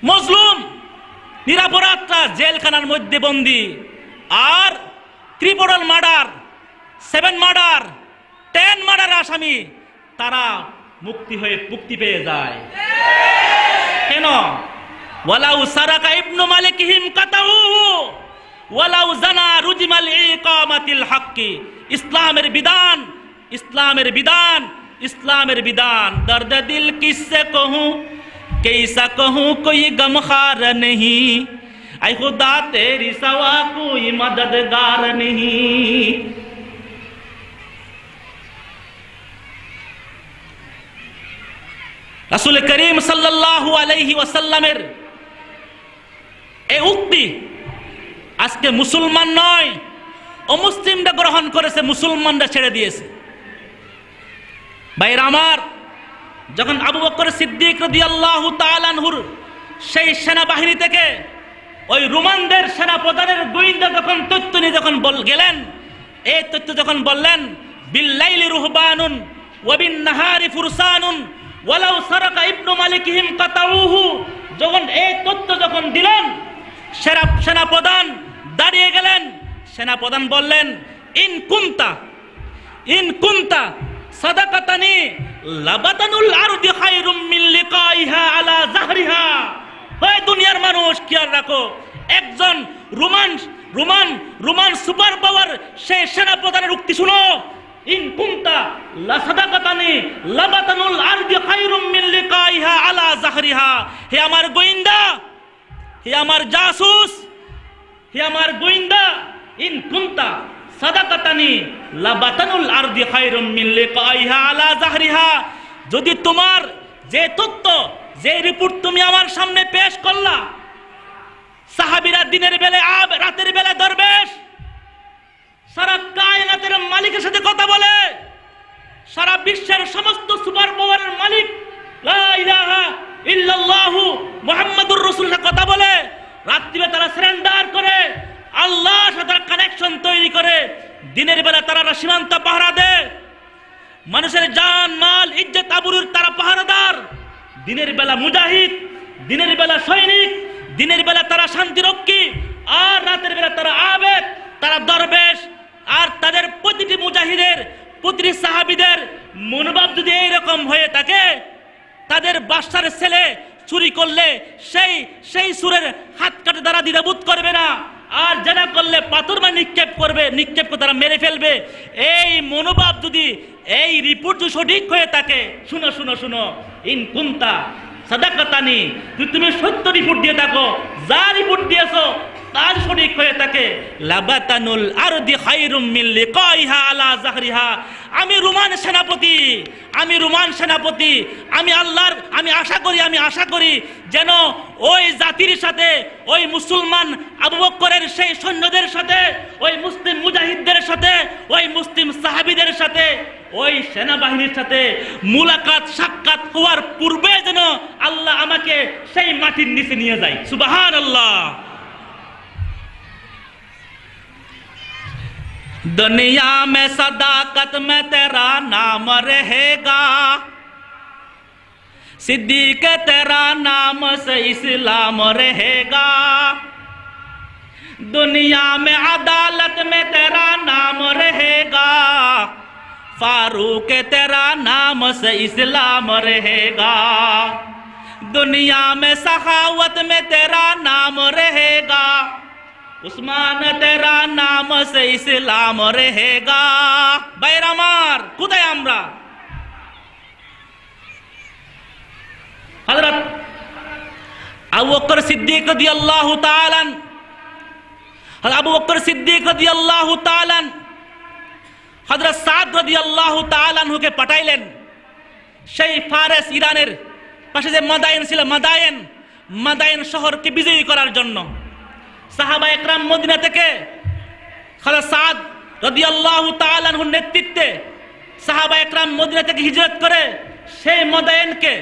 মজলুম নিরাপরাধরা জেলখানার মধ্যে বন্দী, আর ত্রিপোরাল মার্ডার, 7 মার্ডার, 10 মার্ডার আসামি তারা মুক্তি পেয়ে যায়। কেন? ওয়ালাউ সারাকা ইবনু মালিকিহিম কাতাউহু ওয়ালাউ জানা রুজিমাল ইকামাতিল হাক্কি। ইসলামের বিধান, ইসলামের বিধান, ইসলামের বিধান। দর্দ দিল কিসসে कहूं कैसा कहूं कोई गमखार नहीं, ऐ खुदा तेरी सवा कोई मददगार नहीं। রাসূল করিম সাল্লাল্লাহু আলাইহি ওয়াসাল্লামের এই উক্তি আজকে মুসলমান নয় অমুসলিমরা গ্রহণ করেছে, মুসলমানরা ছেড়ে দিয়েছে। ভাইরা আমার, যখন আবু বকর সিদ্দিক রাদিয়াল্লাহু তাআলা আনহুর সেই সেনাবাহিনী থেকে ওই রোমানদের সেনাপ্রধানের গোয়েন্দা যখন তথ্য নিয়ে যখন গেলেন, এই তথ্য যখন বললেন বিল্লাইলি রুহবানুন ওয়া বিন নাহারি ফুরসানুন ওয়ালাউ সারাকা ইবনু মালিকিহিম কাতাউহু, যখন এই তথ্য যখন দিলেন, সেনাপ্রধান দাঁড়িয়ে গেলেন। সেনাপ্রধান বললেন ইন কুনতা সাদাকাতানি লাবাতানুল আরদি খায়রুম মিন লিকাইহা আলা যাহরিহা। হে দুনিয়ার মানুষ, খেয়াল রাখো, একজন রোমান সুপার পাওয়ার সেই সেনাপ্রধানের উক্তি শুনো, ইন কুনতা লা সাদাকাতানি লাবাতানুল আরদি খায়রুম মিন লিকাইহা আলা যাহরিহা। হে আমার গোয়েন্দা, হে আমার জাসুস, হে আমার গোয়েন্দা, ইন কুনতা সাদাকাতানি লাবাতানুল আরদি খায়রুম মিন লিকাইহা আলা যাহরিহা। যদি তোমার যে তথ্য, যে রিপোর্ট তুমি আমার সামনে পেশ করলা, সাহাবীরা দিনের বেলা রাতের বেলা দরবেশ, সারা কায়নাতের মালিকের সাথে কথা বলে, সারা বিশ্বের সমস্ত সুপার পাওয়ারের মালিক লা ইলাহা ইল্লাল্লাহু মুহাম্মাদুর রাসূলুল্লাহ কথা বলে, রাত্রিবেলা তারা সারেন্ডার করে, আল্লাহর সাথে কানেকশন তৈরি করে, দিনের বেলা তারা সীমান্ত পাহারা দেয়, মানুষের জান মাল ইজ্জত আবরুর তারা পাহারাদার, দিনের বেলা মুজাহিদ, দিনের বেলা সৈনিক, দিনের বেলা তারা শান্তিরক্ষী, আর রাতের বেলা তারা আবেদ, তারা দরবেশ। আর তাদের প্রতিটি মুজাহিদের, প্রতিটি সাহাবীদের মনোভাব যদি এইরকম হয়ে থাকে, তাদের বাদশার ছেলে চুরি করলে সেই সুরের হাত কাটে তারা দ্বিধাবোধ করবে না, আর যারা করলে পাথর বা নিক্ষেপ করে তারা মেরে ফেলবে। এই মনোভাব যদি, এই রিপোর্ট যদি সঠিক হয়ে থাকে, শুনো শুনো শুনো, ইন কুনতা সাদাকাতানি, তুমি সত্য রিপোর্ট দিয়ে থাকো, যা রিপোর্ট দিয়েছো তার সঠিক হয়ে থাকে, লাবাতানুল আরদি খায়রুম মিন লিকাইহা আলা যাহরিহা। আমি রোমান সেনাপতি, আমি আশা করি যেন ওই জাতির সাথে, ওই মুসলমান আবু বকরের সেই সৈন্যদের সাথে, ওই মুসলিম মুজাহিদদের সাথে, ওই মুসলিম সাহাবীদের সাথে, ওই সেনাবাহিনীর সাথে মুলাকাত সাক্ষাৎ হওয়ার পূর্বে যেন আল্লাহ আমাকে সেই মাটির নিচে নিয়ে যায়। সুবহানাল্লাহ। दुनिया में सदाकत में तेरा नाम रहेगा, सिद्दीक तेरा नाम से इस्लाम रहेगा, दुनिया में अदालत में तेरा नाम रहेगा, फारूक तेरा नाम से इस्लाम रहेगा, दुनिया में सखावत में तेरा नाम रहेगा, उस्मान तेरा नाम से इस्लाम रहेगा। भाईरा আমার কোথায় আমরা? হযরত আবু বকর সিদ্দিক রাদিয়াল্লাহু তাআলা, আবু বকর সিদ্দিক রাদিয়াল্লাহু তাআলা হযরত সাদ রাদিয়াল্লাহু তাআলা আনহুকে পাঠাইলেন সেই ফারেস ইরানের পাশে যে মাদায়েন ছিল, মাদায়েন শহরকে বিজয়ী করার জন্য। সাহাবা একরাম মদিনা থেকে হযরত সাদ রাদিয়াল্লাহু তাআলা আনহুর নেতৃত্বে সাহাবা একরাম মদিনা থেকে হিজরত করে সেই মাদায়েনকে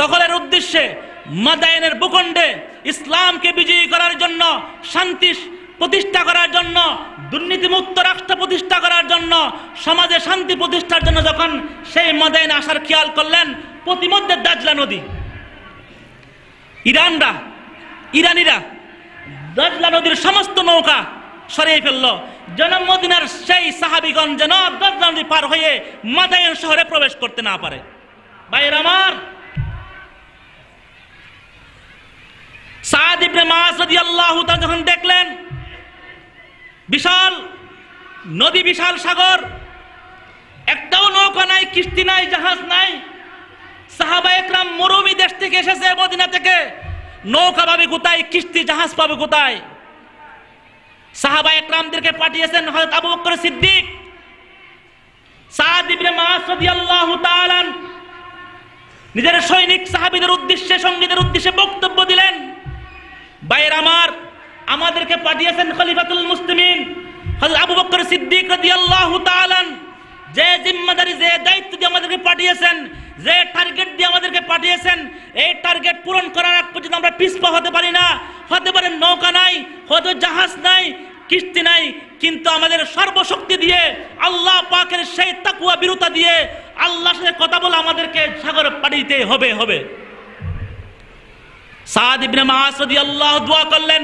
দখলের উদ্দেশ্যে, মাদায়েনের ভূখণ্ডে ইসলামকে বিজয়ী করার জন্য, শান্তি প্রতিষ্ঠা করার জন্য, দুর্নীতিমুক্ত রাষ্ট্র প্রতিষ্ঠা করার জন্য, সমাজে শান্তি প্রতিষ্ঠার জন্য যখন সেই মাদায়েন আসার খেয়াল করলেন, প্রতিমধ্যে দাজলা নদী, ইরানিরা দাজলা নদীর সমস্ত নৌকা সরিয়ে ফেলল, যেন মদিনার সেই সাহাবীগণ যেন দাজলা নদী পার হয়ে মাদায়েন শহরে প্রবেশ করতে না পারে। ভাইরা আমার, সাদ ইবনে মুআয রাদিয়াল্লাহু তাআলা যখন দেখলেন বিশাল নদী, বিশাল সাগর, একটাও নৌকা নাই, কিস্তি নাই, জাহাজ নাই, সাহাবা একরাম মরুভূমি দেশ থেকে এসেছে, মদিনা থেকে নৌকা পাবে কোথায়, কিস্তি জাহাজ পাবে কোথায়? সাহাবায়ে কেরামদেরকে পাঠিয়েছেন হযরত আবু বকর সিদ্দিক, সাদ ইবনে মুআয রাদিয়াল্লাহু তাআলা নিজের সৈনিক সাহাবীদের উদ্দেশ্যে, সঙ্গীদের উদ্দেশ্যে বক্তব্য দিলেন। ভাইয়ের আমার, আমাদেরকে পাঠিয়েছেন খলিফাতুল মুসলিমিন হযরত আবু বকর সিদ্দিক রাদিয়াল্লাহু তাআলা, যে জিম্মাদারি, যে দায়িত্ব দিয়ে আমাদেরকে পাঠিয়েছেন, যে টার্গেট দিয়ে আমাদেরকে পাঠিয়েছেন, এই টার্গেট পূরণ করার আগ পর্যন্ত আমরা পিছপা হতে পারি না। হতে পারে নৌকা নাই, হয়তো জাহাজ নাই, কিস্তি নাই, কিন্তু আমাদের সর্বশক্তি দিয়ে, আল্লাহ পাকের সেই তাকওয়া বিরতা দিয়ে আল্লাহর সাথে কথা বলে আমাদেরকে সাগর পাড়ি দিতে হবে। সাদ ইবনে মুআয রাদিয়াল্লাহু দোয়া করলেন,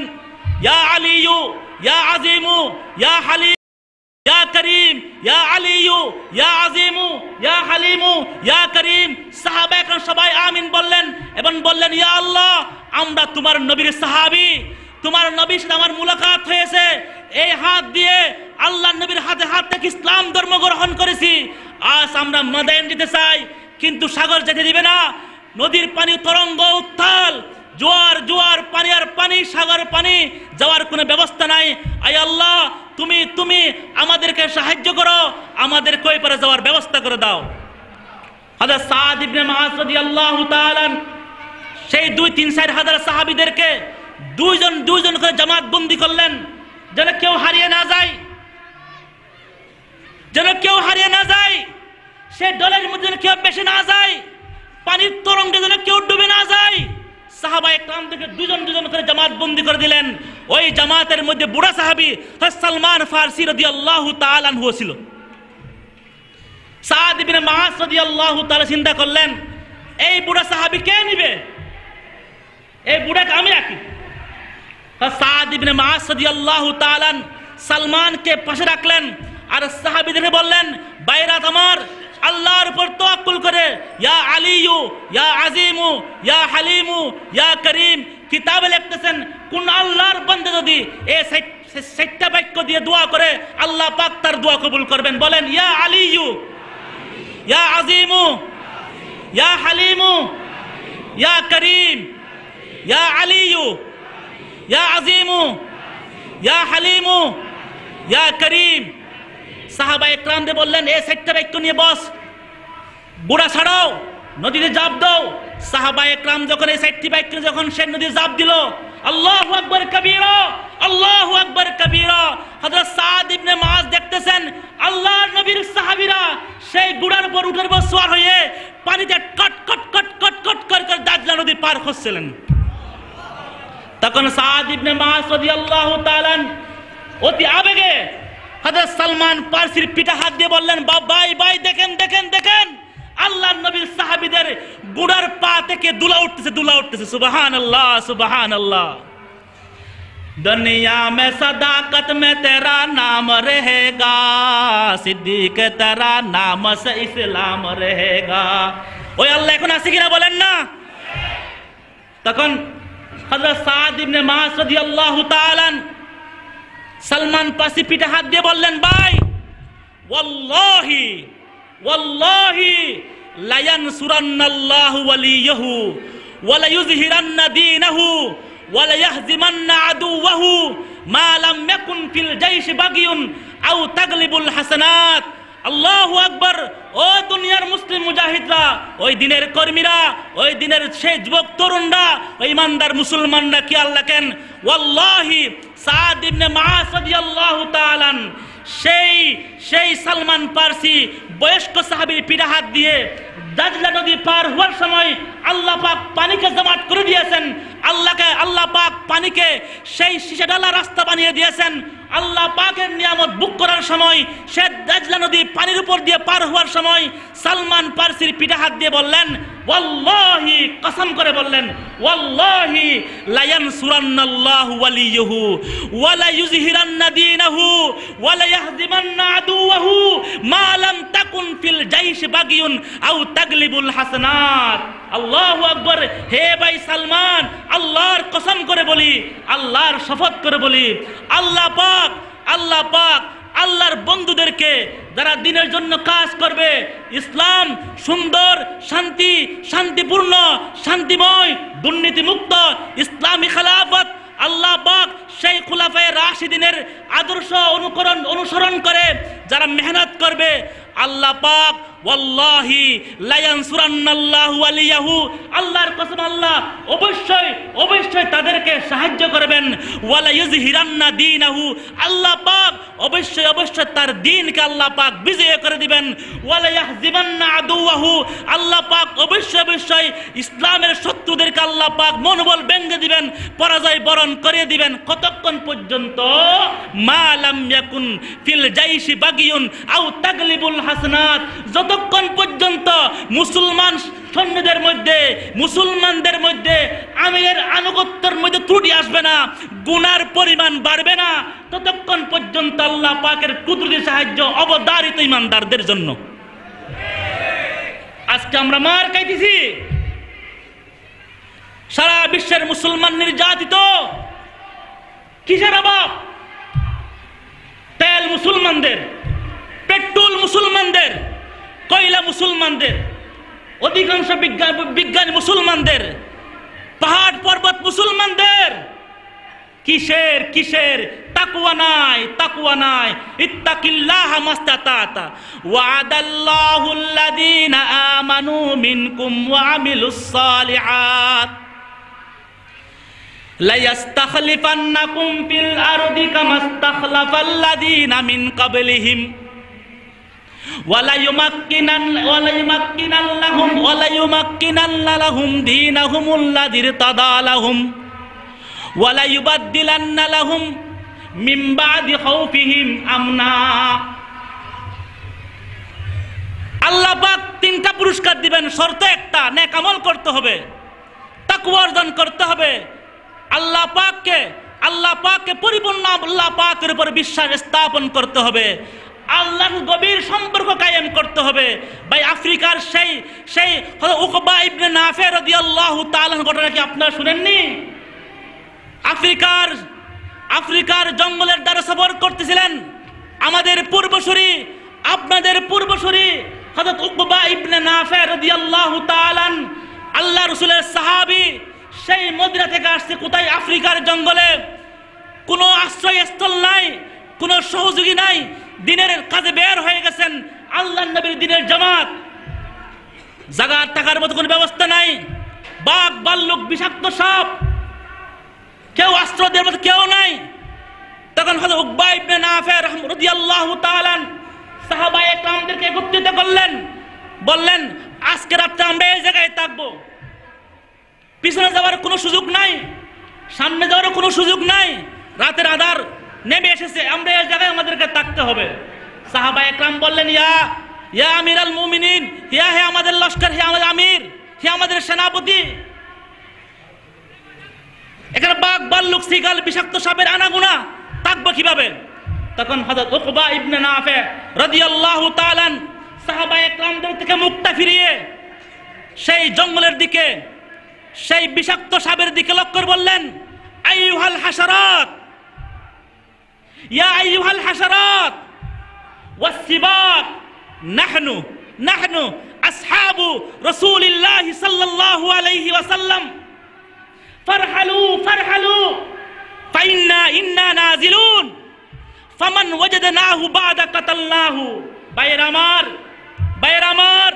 ইয়া আলিয়ু ইয়া আজিমু ইয়া হালিম ইয়া করিম, ইয়া আলিয়ু ইয়া আজিমু ইয়া হালিমু ইয়া করিম। সাহাবায়ে কেরাম সবাই আমিন বললেন এবং বললেন, ইয়া আল্লাহ, আমরা তোমার নবীর সাহাবী, তোমার নবীর সাথে আমার মুলাকাত হয়েছে, এই হাত দিয়ে আল্লাহর নবীর হাতে হাত থেকে ইসলাম ধর্ম গ্রহণ করেছি। আজ আমরা মাদায়েন যেতে চাই, কিন্তু সাগর যেতে দিবে না। নদীর পানি তরঙ্গ উত্তাল, জোয়ার পানি আর পানি, সাগর পানি, যাওয়ার কোনো ব্যবস্থা নাই। আয় আল্লাহ, তুমি আমাদেরকে সাহায্য করো, আমাদেরকে ওই পারে যাওয়ার ব্যবস্থা করে দাও। হযরত সাদ ইবনে মুআয রাদিয়াল্লাহু তাআলা সেই 2-3-4 হাজার সাহাবীদেরকে দুইজন করে জামাত বন্দী করলেন, যেন কেউ হারিয়ে না যায়, সে দলের মধ্যে যেন কেউ বেশি না যায়, পানির তরঙ্গে যেন কেউ ডুবে না যায়। সাহাবায়ে কেরামদেরকে দুজন করে জামাত বন্দী করে দিলেন। ওই জামাতের মধ্যে বুড়া সাহাবী হযরত সালমান ফারসি রাদিয়াল্লাহু তাআলা আনহু ছিল। সাদ ইবনে মুআয রাদিয়াল্লাহু তাআলা চিন্তা করলেন, এই বুড়া সাহাবী কে নিবে, এই বুড়াকে আমি রাখি। সাদ ইবনে মুআয রাদিয়াল্লাহু তাআলা সালমানকে পাশে রাখলেন আর সাহাবীদেরকে বললেন, বাইরাত আমার, আল্লাহর উপর তাওয়াক্কুল করে, ইয়া আলিয়ু ইয়া আজিমু ইয়া হালিমু ইয়া করিম। কিতাবে লিখতেছেন, কোন আল্লাহর বান্দা যদি এই 6টা বাক্য দিয়ে দোয়া করে, আল্লাহ পাক তার দোয়া কবুল করবেন। বলেন, ইয়া আলিয়ু ইয়া আজিমু ইয়া হালিমু ইয়া করিম, ইয়া আলিয়ু ইয়া আজিমু ইয়া হালিমু ইয়া করিম। সাহাবায়ে কেরামদের বললেন, এই 6টা বাক্য নিয়ে বস, বুড়া ছাড়াও, নদীতে জাপ দাও। সাহাবায়ে কেরাম যখন এই 6টি বাক্য যখন সে নদীতে জাপ দিল, আল্লাহু আকবার কবীরা, আল্লাহু আকবার কবীরা। হযরত সাদ ইবনে মুআয দেখতেছেন আল্লাহর নবীর সাহাবীরা সেই বুড়ার উপর উঠার উপর সওয়ার হয়ে পানিতে কট কট কট কট কট করে দাজলা নদী পার করছিলেন। তখন সাদ ইবনে মুআয রাদিয়াল্লাহু তাআলা অতি আবেগে হযরত সালমান ফারসির পিঠে হাত দিয়ে বললেন, ভাই দেখেন, আল্লাহর নবীর সাহাবীদের বুড়ার পা থেকে দুলা উঠতেছে। সুবহানাল্লাহ, সুবহানাল্লাহ। दुनिया में सदाकत में तेरा नाम रहेगा, सिद्दीक तेरा नाम से इस्लाम रहेगा। ওই আল্লাহ এখন আছে কিনা বলেন না? তখন হযরত সাদ ইবনে মুআয রাদিয়াল্লাহু তাআলা সালমান ফারসি পিঠে হাত দিয়ে বললেন, ভাই, ওয়াল্লাহি লা ইয়ানসুরান্নাল্লাহু ওয়ালিয়াহু ওয়া লা ইউযহিরান্না দীনাহু ওয়া লা ইয়াহজিমান্না আদুওয়াহু মা লাম ইয়াকুন ফিল জাইশি বাগিয়ুন আও তাগলিবুল হাসানাত। আল্লাহু আকবার। ও দুনিয়ার মুসলিম মুজাহিদরা, ওই দিনের কর্মীরা, ওই দিনের সেই যুবক তরুণরা, ওই ইমানদার মুসলমানরা কি আল্লাহ কেন, ওয়াল্লাহি সাদ ইবনে মুআয রাদিয়াল্লাহু তাআলা সেই সালমান ফারসি বয়স্ক সাহাবীর পিঠে হাত দিয়ে দাজলা নদী পার হওয়ার সময় আল্লাহ পাক পানিকে জমাট করে দিয়েছেন। আল্লাহ পাক পানিকে সেই শীষে ঢালা রাস্তা বানিয়ে দিয়েছেন। আল্লাহ পাকের নিয়ামত বুক করার সময় সে দাজলা নদী পানির উপর দিয়ে পার হওয়ার সময় সালমান ফারসির পিঠে হাত দিয়ে বললেন, ওয়াল্লাহি, কসম করে বললেন, ওয়াল্লাহি লা ইয়ানসুরান্নাল্লাহু ওয়ালিয়াহু ওয়া লা ইউযহিরান্না দীনাহু ওয়া লা ইয়াহজিমান্না আদুওয়াহু মা লাম তাকুন ফিল জাইশি বাগিয়ুন আও তাগলিবুল হাসানাত। আল্লাহু আকবার। হে ভাই সালমান, আল্লাহর কসম করে বলি, আল্লাহর শপথ করে বলি, আল্লাহ পাক আল্লাহর বন্ধুদেরকে, যারা দিনের জন্য কাজ করবে। ইসলাম সুন্দর, শান্তিপূর্ণ, শান্তিময়, দুর্নীতিমুক্ত ইসলামী খেলাফত আল্লাহ পাক সেই খুলাফায়ে রাশিদিনের আদর্শ অনুসরণ করে যারা মেহনত করবে, আল্লাহ পাক ওয়াল্লাহি লা ইয়ানসুরান্নাল্লাহু ওয়ালিয়াহু, আল্লাহর কসম আল্লাহ অবশ্যই তাদেরকে সাহায্য করবেন। ওয়ালা ইউযহিরান্না দীনাহু, আল্লাহ পাক অবশ্যই তার দ্বীনকে আল্লাহ পাক বিজয় করে দিবেন। ওয়ালা ইয়াহজিবান্না আদুওয়াহু, আল্লাহ পাক অবশ্যই ইসলামের শত্রুদেরকে আল্লাহ পাক মনোবল ভেঙে দিবেন, পরাজয় বরণ করে দিবেন। কতক্ষণ পর্যন্ত? মা লাম ইয়াকুন ফিল জাইশি বাগিয়ুন আও তাগলিবুল হাসানাত, যতক্ষণ পর্যন্ত মুসলমান সৈন্যদের মধ্যে, মুসলমানদের মধ্যে আমিরের আনুগত্যের মধ্যে ত্রুটি আসবে না, গুনার পরিমাণ বাড়বে না, ততক্ষণ পর্যন্ত আল্লাহ পাকের কুদরতি সাহায্য অবধারিত ইমানদারদের জন্য। আজকে আমরা মার খাইতেছি, সারা বিশ্বের মুসলমান নির্যাতিত। কিসের অভাব? তেল মুসলমানদের, পেট্রোল মুসলমানদের, কয়লা মুসলমানদের, অধিকাংশ বিজ্ঞানী মুসলমানদের, পাহাড় পর্বত মুসলমানদের। কিসের তাকওয়া নাই। ইত্তাকিল্লাহা মাস্তাতাতা ওয়াদাল্লাহুল লাযীনা আমানু মিনকুম ওয়া আমিলুস সালিহাত লা ইস্তাখলিফান্নাকুম ফিল আরদি কামা ইস্তাখলাফাল লাযীনা মিন ক্বাবলিহিম ওয়ালা ইউমাক্কিনান্না লাহুম দীনাহুমুল্লাযী ইরতাদা লাহুম ওয়ালা ইউবাদদিলান্না লাহুম মিন বা'দি খাউফিহিম আমনা। আল্লাহ পাক তিনটা পুরস্কার দিবেন, শর্ত একটা, নেক আমল করতে হবে, তাকওয়া অর্জন করতে হবে, আল্লাহ পাককে পরিপূর্ণ আল্লাহ পাকের উপর বিশ্বাস স্থাপন করতে হবে, আল্লাহর গভীর সম্পর্ক কায়েম করতে হবে। ভাই, আফ্রিকার সেই উকবা ইবনে নাফে রাদিয়াল্লাহু তাআলা ঘটনা কি আপনারা শুনেননি? আফ্রিকার জঙ্গলের দ্বারা সফর করতেছিলেন আমাদের পূর্বসূরি, আপনাদের পূর্বসূরি হযরত উকবা ইবনে নাফে রাদিয়াল্লাহু তাআলা, আল্লাহ রাসূলের সাহাবী। সেই মদিনা থেকে আসছে কোথায়? আফ্রিকার জঙ্গলে। কোনো আশ্রয়স্থল নাই, কোনো সহযোগী নাই, দিনের কাজে বের হয়ে গেছেন। আল্লাহর নবীর দিনের জামাত, জায়গা থাকার মতো কোনো ব্যবস্থা নাই, বাঘ ভাল্লুক বিষাক্ত সাপ, কেউ আশ্রয় দেওয়ার মতো কেউ নাই। তখন হযরত উকবা ইবনে নাফে রাদিয়াল্লাহু তাআলা সাহাবায়ে কেরামদেরকে একত্রিত করলেন, বললেন আজকে রাতে আমরা এই জায়গায় থাকবো, পিছনে যাওয়ার কোনো সুযোগ নাই, সামনে যাওয়ার কোনো সুযোগ নাই, রাতের আধার নেমে এসেছে, আমরা এই জায়গায় আমাদেরকে থাকতে হবে। সাহাবায়ে কেরাম বললেন, ইয়া আমিরাল মুমিনিন, হে আমাদের লস্কর, হে আমাদের আমির, হে আমাদের সেনাপতি, এখানে বাঘ ভাল্লুক শিকাল বিষাক্ত সাপের আনাগোনা, থাকবো কিভাবে? তখন হযরত উকবা ইবনে নাফে রাদিয়াল্লাহু তাআলা সাহাবায়ে কেরামদের থেকে মুখটা ফিরিয়ে সেই জঙ্গলের দিকে, সেই বিষাক্ত সাপের দিকে লক্ষ্য করে বললেন, আইয়ুহাল হাশারাত, ইয়া আইয়ুহাল হাশারাত ওয়াস সিবাক, নাহনু আসহাবু রাসূলিল্লাহি সাল্লাল্লাহু আলাইহি ওয়াসাল্লাম, ফারহালু ফাইন্না নাজিলুন ফামান ওয়াজাদনাহু বা'দা কাতালনাহু। ভাইয়ের আমার,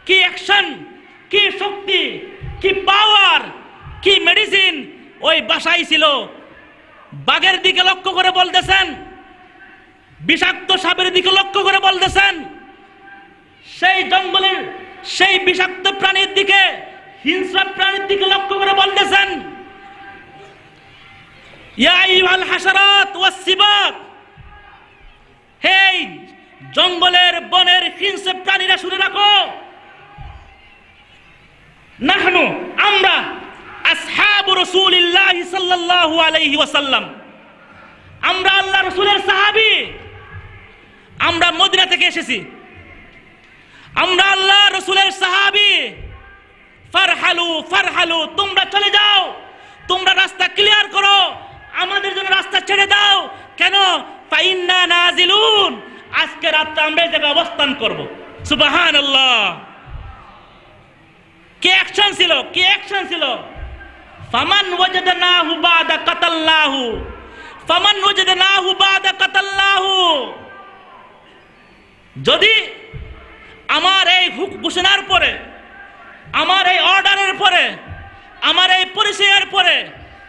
কি অ্যাকশন, কি শক্তি, কি পাওয়ার, কি মেডিসিন ওই বাসায় ছিল। বাঘের দিকে লক্ষ্য করে বলতেছেন, বিষাক্ত সাপের দিকে লক্ষ্য করে বলতেছেন, সেই জঙ্গলের সেই বিষাক্ত প্রাণীর দিকে, হিংস্র প্রাণীর দিকে লক্ষ্য করে বলতেছেন, ইয়া আইয়ুহাল হাশারাত ওয়াস সিবাক, হে জঙ্গলের বনের হিংস্র প্রাণীরা শুনে রাখো, নাহনু, আমরা আসহাবু রাসূলিল্লাহি সাল্লাল্লাহু আলাইহি ওয়াসাল্লাম, আমরা আল্লাহ রাসূলের সাহাবী, আমরা মদিনা থেকে এসেছি, আমরা আল্লাহ রাসূলের সাহাবী। ফারহালু, তোমরা চলে যাও, তোমরা রাস্তা ক্লিয়ার করো, আমাদের জন্য রাস্তা ছেড়ে দাও। কেন? ফাইন্না নাজিলুন, আজকে রাতে আমরা এই জায়গায় অবস্থান করব। সুবহানাল্লাহ। কি অ্যাকশন ছিল, কি অ্যাকশন ছিল। ফামান ওয়াজাদনাহু বাদা কাতাল্লাহু, ফামান ওয়াজাদনাহু বাদা কাতাল্লাহু। যদি আমার এই ঘোষণার পরে, আমার এই অর্ডারের পরে, আমার এই পরিচয়ের পরে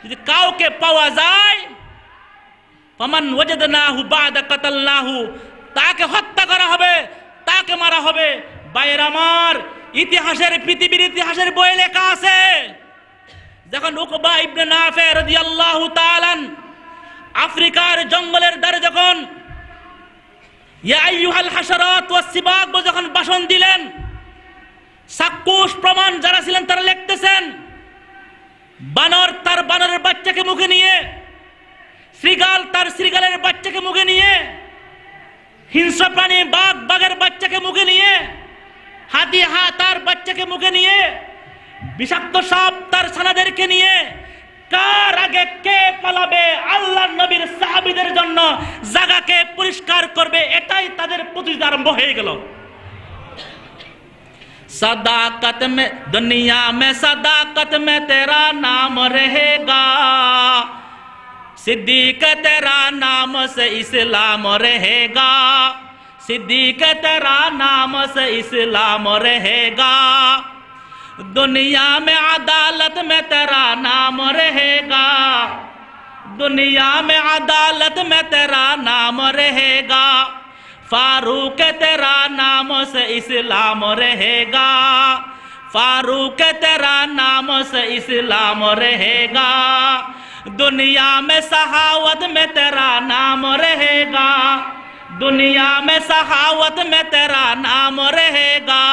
যদি কাউকে পাওয়া যায়, ফামান ওয়াজাদনাহু বাদা কাতাল্লাহু, তাকে হত্যা করা হবে, তাকে মারা হবে। ভাইয়ের আমার, ইতিহাসের, পৃথিবীর ইতিহাসের বই লেখা আছে, যখন উকবা ইবনে নাফে রাদিয়াল্লাহু তাআলা আফ্রিকার জঙ্গলের দ্বারে যখন ইয়া আইয়ুহাল হাশারাত ওয়াস সিবাক যখন ভাষণ দিলেন, সাক্কুশ প্রমাণ যারা ছিলেন তারা লিখতেছেন, বানর তার বানরের বাচ্চাকে মুখে নিয়ে, শ্রীগাল তার শ্রীগালের বাচ্চাকে মুখে নিয়ে, হিংস্র প্রাণী বাঘ বাঘের বাচ্চাকে মুখে নিয়ে, হাতি তার বাচ্চাকে মুখে নিয়ে, বিষাক্ত সাপ তার ছানাদেরকে নিয়ে কার আগে কে পালাবে, আল্লাহর নবীর সাহাবীদের জন্য জায়গাকে পরিষ্কার করবে, এটাই তাদের প্রতিযোগিতা আরম্ভ হয়ে গেল। सदाकत में दुनिया में सदाकत में तेरा नाम रहेगा, सिद्दीक तेरा नाम से इस्लाम रहेगा, सिद्दीक तेरा नाम से इस्लाम रहेगा, दुनिया में अदालत में तेरा नाम रहेगा, दुनिया में अदालत में तेरा नाम रहेगा, फारूक तेरा नाम से इस्लाम रहेगा, फारूक तेरा नाम से इस्लाम रहेगा, दुनिया में सहावत में तेरा नाम रहेगा, दुनिया में सहावत में तेरा नाम रहेगा,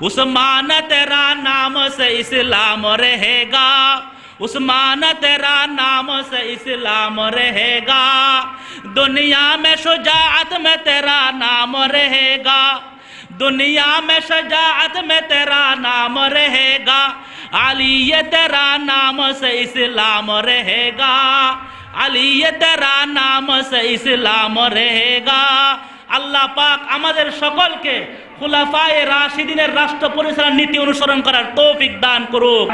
उस्मान तेरा नाम से इस्लाम रहेगा, उस्मान तेरा नाम से इस्लाम रहेगा, दुनिया में शुजाअत में तेरा नाम रहेगा, दुनिया में शुजाअत में तेरा नाम रहेगा, अली तेरा नाम से इस्लाम रहेगा, अली तेरा नाम से इस्लाम रहेगा। আল্লাহ পাক আমাদের সকলকে খুলাফায়ে রাশিদিনের রাষ্ট্র পরিচালনার নীতি অনুসরণ করার তৌফিক দান করুক।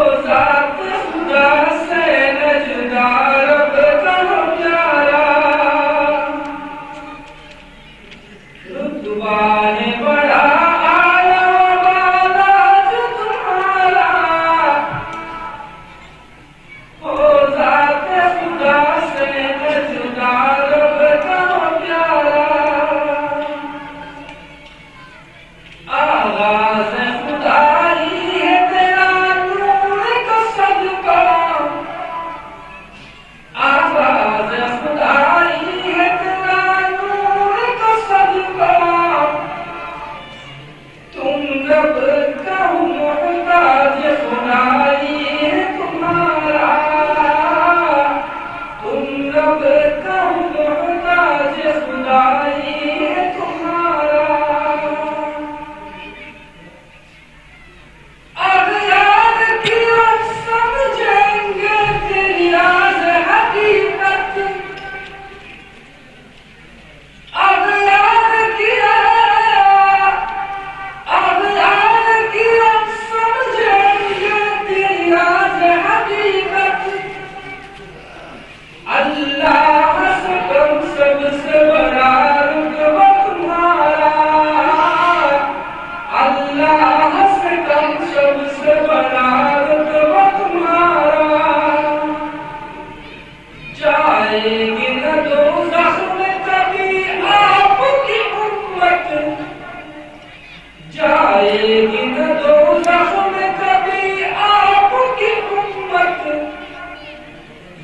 Oh,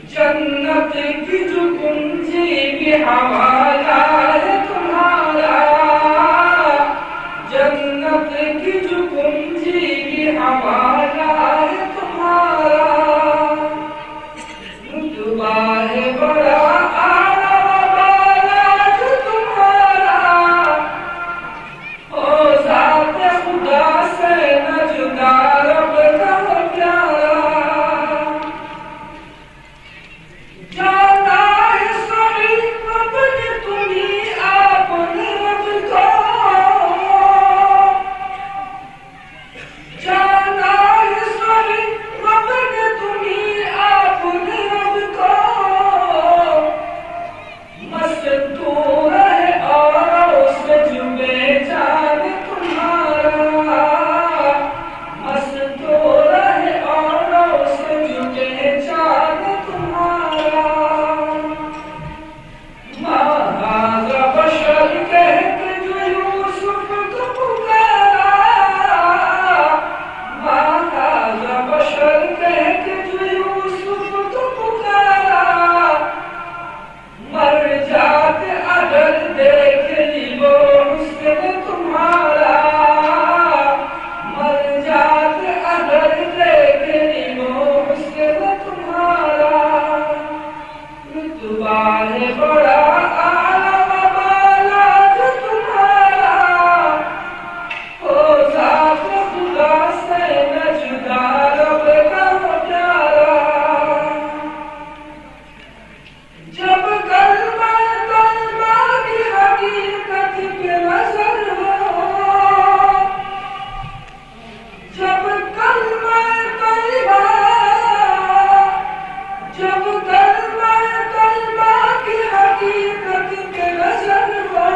जन्नत की जो कुंजी भी हवाला है तुम्हारा, जन्नत की जो कुंजी भी हवाला है तुम्हारा। रुतबा है बड़ा आला वाला जो तुम्हारा, ओ ज़ात खुदा से न जुदा रब का प्यारा। जाना है सही अपने तुम्ही आपने रब को, जाना है सही अपने तुम्ही आपने रब को। मस्तूर है और उससे जुबे जान तुम्हारा, मस्तूर है और उससे जुबे जान तुम्हारा। महाज़ा बशर कह के जो यूसुफ को पुकारा, महाज़ा बशर कह के जो यूसुफ को पुकारा। मर जाते अगर देख ली वो हुस्न तुम्हारा, मर जाते अगर देख ली वो हुस्न तुम्हारा। रुतबा है बड़ा आला वाला जो तुम्हारा, ओ ज़ात खुदा से न जुदा रब का प्यारा। जब कलमा कलमा की हकीकत पे नजर हो, जब कलमा कलमा, जब कलमा कलमा की हकीकत पे नजर हो।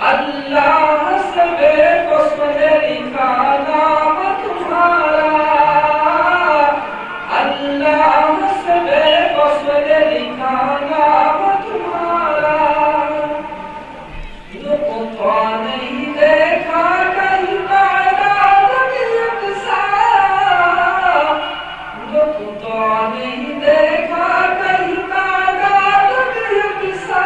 अल्लाह से बेबस ने लिखा नाम तुम्हारा, अल्लाह से बेबस ने लिखा नाम तुम्हारा। नुक़्ता नहीं देखा कहीं तादाद सा, नुक़्ता नहीं देखा कहीं तादाद सा।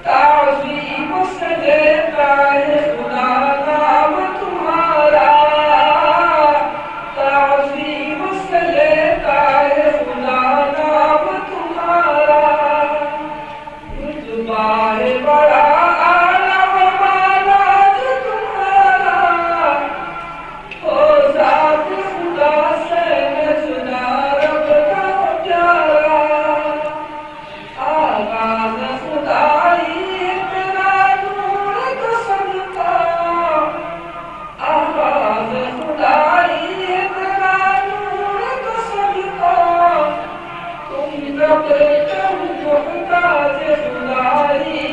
ताज़ीम से लेता है खुदा नाम तुम्हारा, ताज़ीम से लेता है खुदा नाम तुम्हारा। रुतबा है बड़ा आला वाला जो तुम्हारा, ओ ज़ात खुदा से न जुदा रब का प्यारा। आगाज़ खुदाई तेरा नूर का सदका, आगाज़ खुदाई तेरा नूर का सदका। तुम रब तुम मुहताज खुदाई